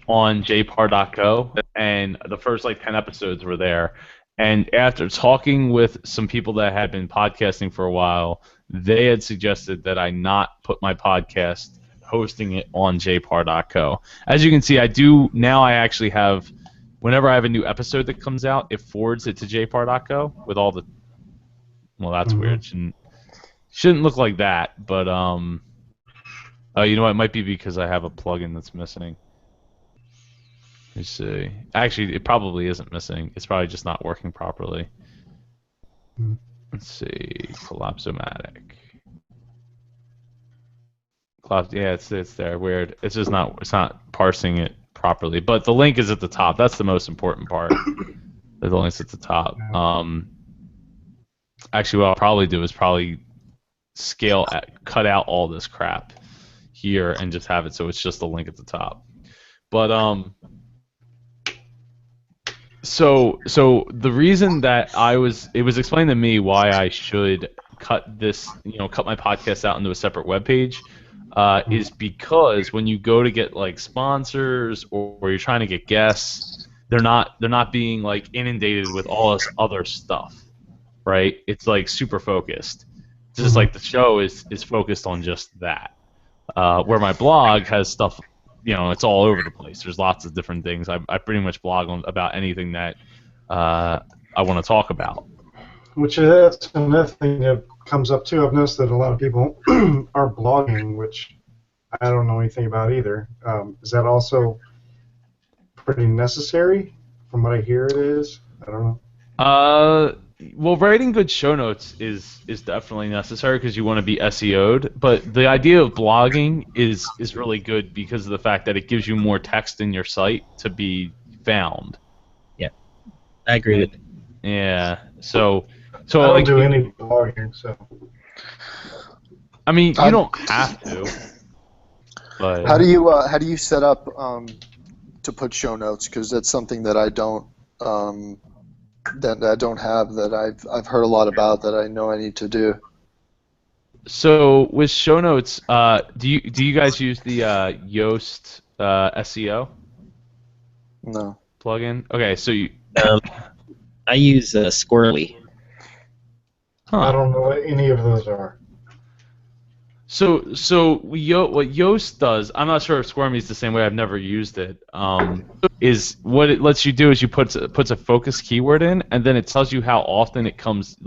on jpar.co, and the first like 10 episodes were there. And after talking with some people that had been podcasting for a while, they had suggested that I not put my podcast hosting it on jpar.co. As you can see, I do now. I actually have, whenever I have a new episode that comes out, it forwards it to jpar.co with all the. Well, that's weird. Shouldn't look like that, but oh, you know what? It might be because I have a plugin that's missing. Let me see. Actually, it probably isn't missing. It's probably just not working properly. Let's see. Collapsomatic. Yeah, it's there. Weird. It's just not. It's not parsing it properly. But the link is at the top. That's the most important part. The link's at the top. Actually, what I'll probably do is cut out all this crap here and just have it so it's just the link at the top. But so the reason that it was explained to me why I should cut my podcast out into a separate web page, is because when you go to get like sponsors or you're trying to get guests, they're not being like inundated with all this other stuff, right? It's like super focused. It's just like the show is focused on just that. Where my blog has stuff, it's all over the place. There's lots of different things. I pretty much blog about anything that I want to talk about.
Which that's another thing that comes up too. I've noticed that a lot of people are blogging, which I don't know anything about either. Is that also pretty necessary? From what I hear, it is. I don't know.
Well, writing good show notes is definitely necessary because you want to be SEO'd. But the idea of blogging is really good because of the fact that it gives you more text in your site to be found.
Yeah, I agree with it.
Yeah. So
I don't
like,
do any blogging, so.
I mean, you don't have to. But
How do you set up to put show notes? Because that's something that I don't have, that I've heard a lot about, that I know I need to do.
So with show notes, do you guys use the Yoast SEO
No.
plugin? Okay, so you.
I use Squirrely.
I don't know what any of those are.
So what Yoast does, I'm not sure if Squirmy is the same way. I've never used it. Is what it lets you do is you puts a focus keyword in, and then it tells you how often it comes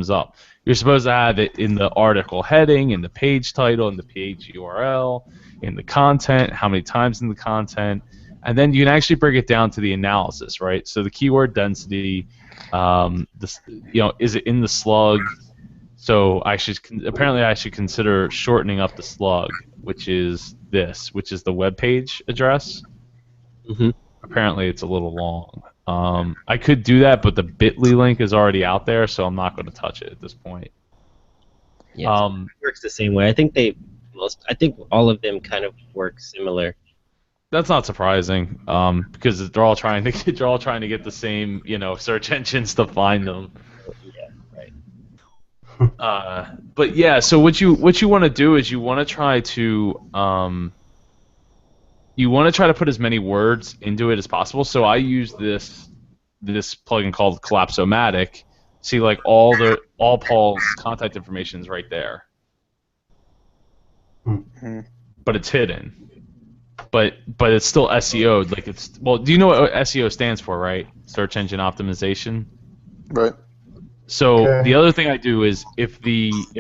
up. You're supposed to have it in the article heading, in the page title, in the page URL, in the content, how many times in the content, and then you can actually break it down to the analysis, right? So the keyword density, is it in the slug? So I should consider shortening up the slug, which is the web page address.
Mm-hmm.
Apparently it's a little long. I could do that, but the bit.ly link is already out there, so I'm not going to touch it at this point.
Yeah, it works the same way. I think all of them kind of work similar.
That's not surprising, because they're all trying to get the same, search engines to find them. But yeah, so what you want to do is you want to try to put as many words into it as possible. So I use this plugin called Collapsomatic. See, like all Paul's contact information is right there, but it's hidden. But it's still SEO'd. Like do you know what SEO stands for, right? Search engine optimization.
Right.
So the other thing I do is if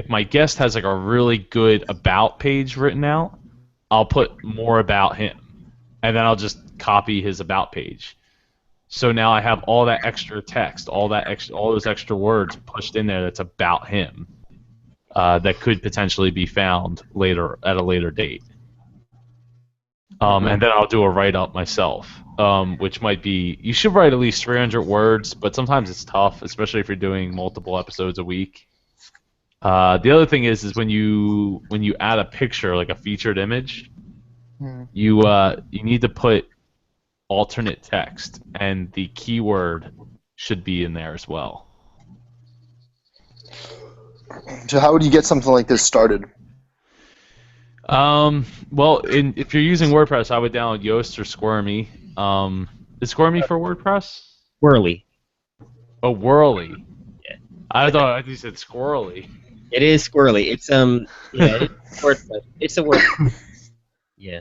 my guest has like a really good about page written out, I'll put more about him, and then I'll just copy his about page. So now I have all that extra text, all those extra words pushed in there that's about him, that could potentially be found later at a later date. And then I'll do a write-up myself, which might be, you should write at least 300 words, but sometimes it's tough, especially if you're doing multiple episodes a week. The other thing is when you add a picture, like a featured image, you need to put alternate text, and the keyword should be in there as well.
So how would you get something like this started?
Well, if you're using WordPress, I would download Yoast or Squirmy. Is Squirmy for WordPress?
Whirly.
Oh, Whirly.
Yeah.
I thought you said Squirrely.
It is squirrely. It's yeah, it's WordPress. It's a word. Yeah.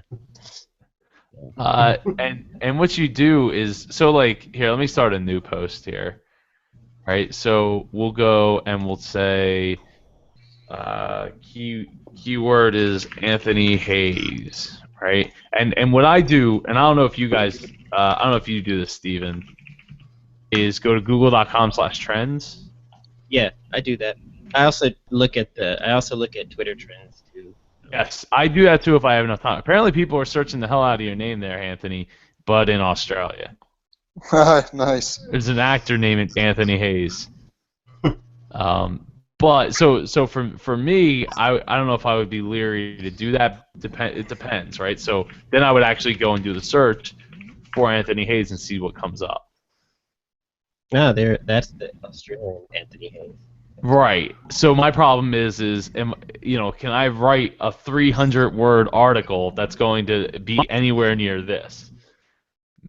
And what you do is so like here. Let me start a new post here. Right. So we'll go and we'll say keyword is Anthony Hayes. Right. And what I do, and I don't know if you guys, I don't know if you do this, Steven, is go to google.com/trends.
Yeah, I do that. I also look at Twitter trends too.
Yes, I do that too if I have enough time. Apparently, people are searching the hell out of your name there, Anthony, but in Australia.
Nice.
There's an actor named Anthony Hayes. But so for me, I don't know if I would be leery to do that. It depends, right? So then I would actually go and do the search for Anthony Hayes and see what comes up.
No, that's the Australian Anthony Hayes.
Right. So my problem is can I write a 300-word article that's going to be anywhere near this?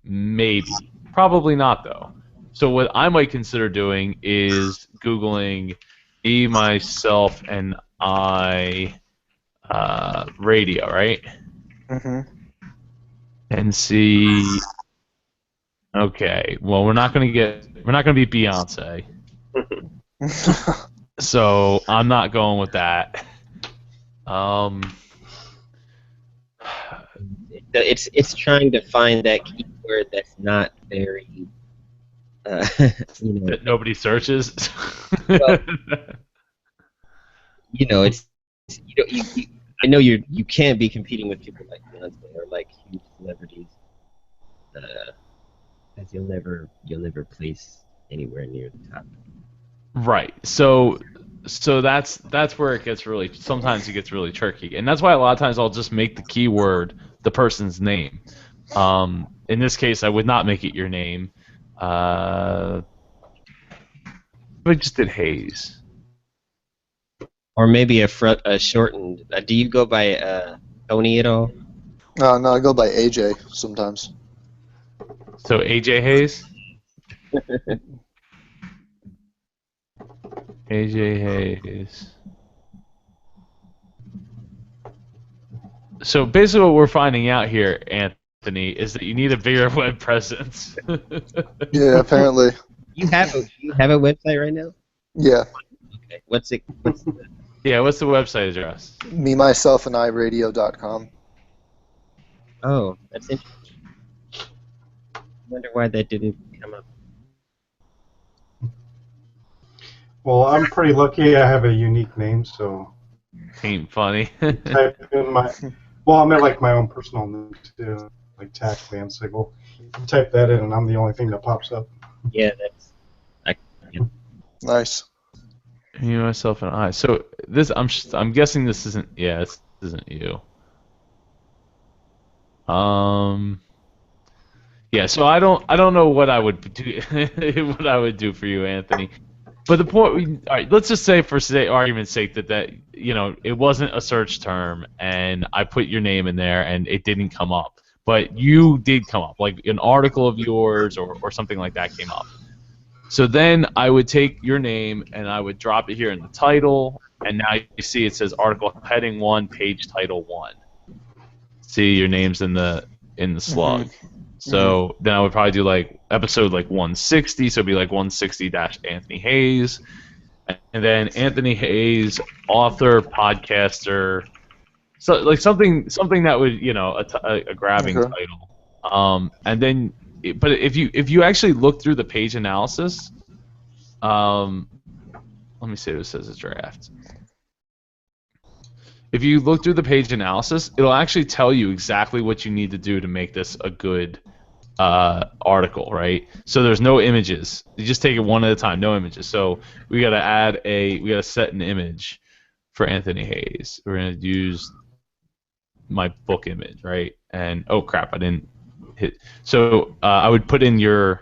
Maybe. Probably not, though. So what I might consider doing is Googling me, myself, and I radio, right?
Mm-hmm.
And see. Okay. Well, we're not gonna be Beyonce. So I'm not going with that.
It's trying to find that keyword that's not very,
That nobody searches.
Well, it's I know you can't be competing with people like Beyonce or like huge celebrities, as you'll never place anywhere near the top.
Right. So that's where it gets sometimes it gets really tricky. And that's why a lot of times I'll just make the keyword the person's name. In this case I would not make it your name. I just did Hayes.
Or maybe a shortened. Do you go by Tony at all?
No, I go by AJ sometimes.
So AJ Hayes? AJ Hayes. So basically what we're finding out here, Anthony, is that you need a bigger web presence.
Yeah, apparently.
You have a website right now?
Yeah.
Okay. What's the
Yeah, what's the website address?
Me, myself, and I radio.com.
Oh, that's interesting. I wonder why that didn't come up.
Well, I'm pretty lucky. I have a unique name, so
Ain't funny.
type in my. Well, I'm at like my own personal name too, like Tack Van Sickle. Type that in, and I'm the only thing that pops up.
Yeah,
Nice.
Me, myself, and I. So this, I'm guessing this isn't. Yeah, this isn't you. Yeah. So I don't know what I would do. What I would do for you, Anthony. But the point. All right. Let's just say, for argument's sake, that it wasn't a search term, and I put your name in there, and it didn't come up. But you did come up, like an article of yours or something like that came up. So then I would take your name and I would drop it here in the title, and now you see it says article heading 1, page title 1. See, your name's in the slug. Mm-hmm. So then I would probably do like episode like 160, so it'd be like 160-Anthony Hayes, and then Anthony Hayes, author, podcaster, so like something that would a grabbing title, and then. But if you actually look through the page analysis, let me see what it says as draft. If you look through the page analysis, it'll actually tell you exactly what you need to do to make this a good article, right? So there's no images. You just take it one at a time, no images. So we gotta set an image for Anthony Hayes. We're gonna use my book image, right? And oh crap, I didn't hit. So I would put in your.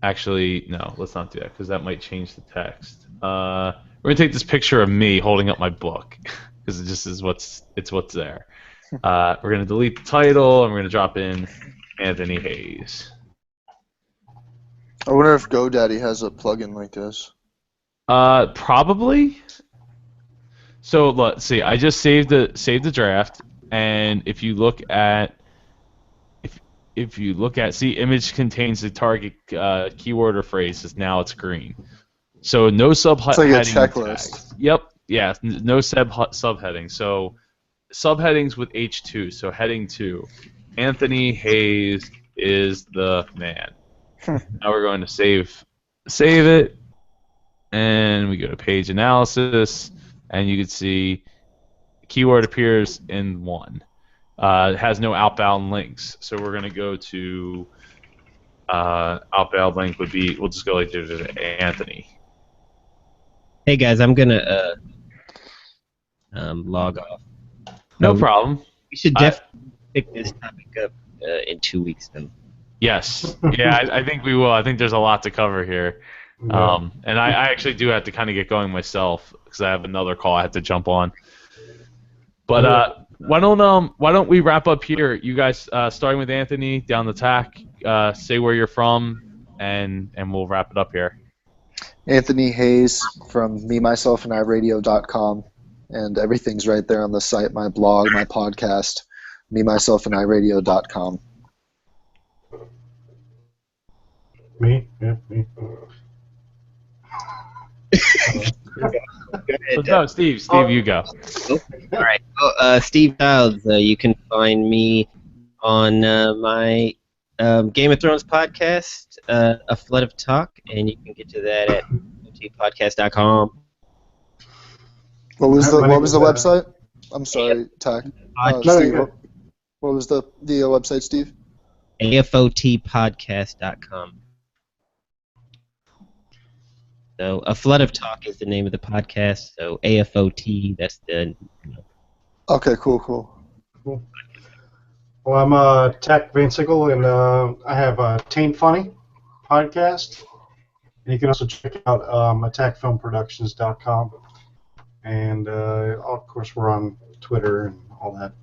Actually, no, let's not do that because that might change the text. We're gonna take this picture of me holding up my book. because it just is what's there. We're gonna delete the title and we're gonna drop in Anthony Hayes.
I wonder if GoDaddy has a plugin like this.
Probably. So let's see. I just saved the draft, and if you look at see, image contains the target keyword or phrase. Now it's green. So no subheading.
It's like a checklist.
Tags. Yep. Yeah. No subheading. So subheadings with H2. So heading 2. Anthony Hayes is the man. Now we're going to save it, and we go to page analysis, and you can see keyword appears in 1. It has no outbound links, so we're going to go to outbound link would be, we'll just go like to Anthony.
Hey guys, I'm gonna log off.
No problem.
We should definitely pick this topic up in 2 weeks then.
Yes. Yeah, I think we will. I think there's a lot to cover here.
Yeah.
And I actually do have to kind of get going myself because I have another call I have to jump on. But why don't we wrap up here? You guys, starting with Anthony down the tack, say where you're from, and we'll wrap it up here.
Anthony Hayes from MeMyselfAndIRadio.com, and everything's right there on the site, my blog, my podcast, MeMyselfAndIRadio.com.
Me? Yeah, me.
No, Steve, you go.
All right. Steve Childs, you can find me on my Game of Thrones podcast, A Flood of Talk, and you can get to that at otpodcast.com.
What was the website? I'm sorry, Tack. Steve, what was the website, Steve?
afotpodcast.com. So, A Flood of Talk is the name of the podcast. So, AFOT, that's the.
Okay, cool.
Well, I'm Tech Van Sickle, and I have a Taint Funny podcast. And you can also check out attackfilmproductions.com. And, of course, we're on Twitter and all that.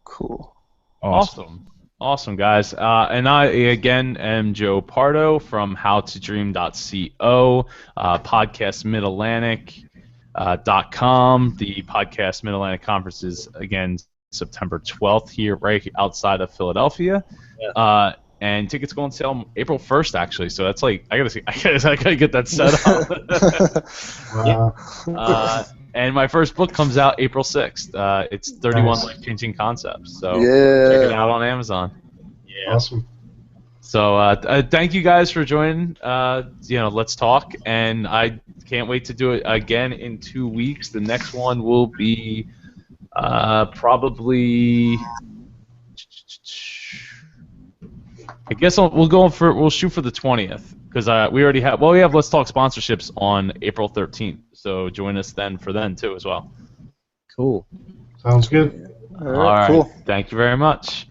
Cool.
Awesome, guys. And I, again, am Joe Pardo from howtodream.co, podcast Mid-Atlantic.com. The podcast Mid-Atlantic Conference is, again, September 12th here, right outside of Philadelphia.
Yeah.
And tickets go on sale April 1st, actually. So that's like, I gotta get that set up. And my first book comes out April 6th. It's 31 Life-Changing Concepts. So check it out on Amazon.
Yeah.
Awesome.
So thank you guys for joining. Let's talk. And I can't wait to do it again in 2 weeks. The next one will be probably. I guess we'll shoot for the 20th because we have Let's Talk sponsorships on April 13th. So join us then too as well.
Cool.
Sounds good.
All right.
Cool.
Thank you very much.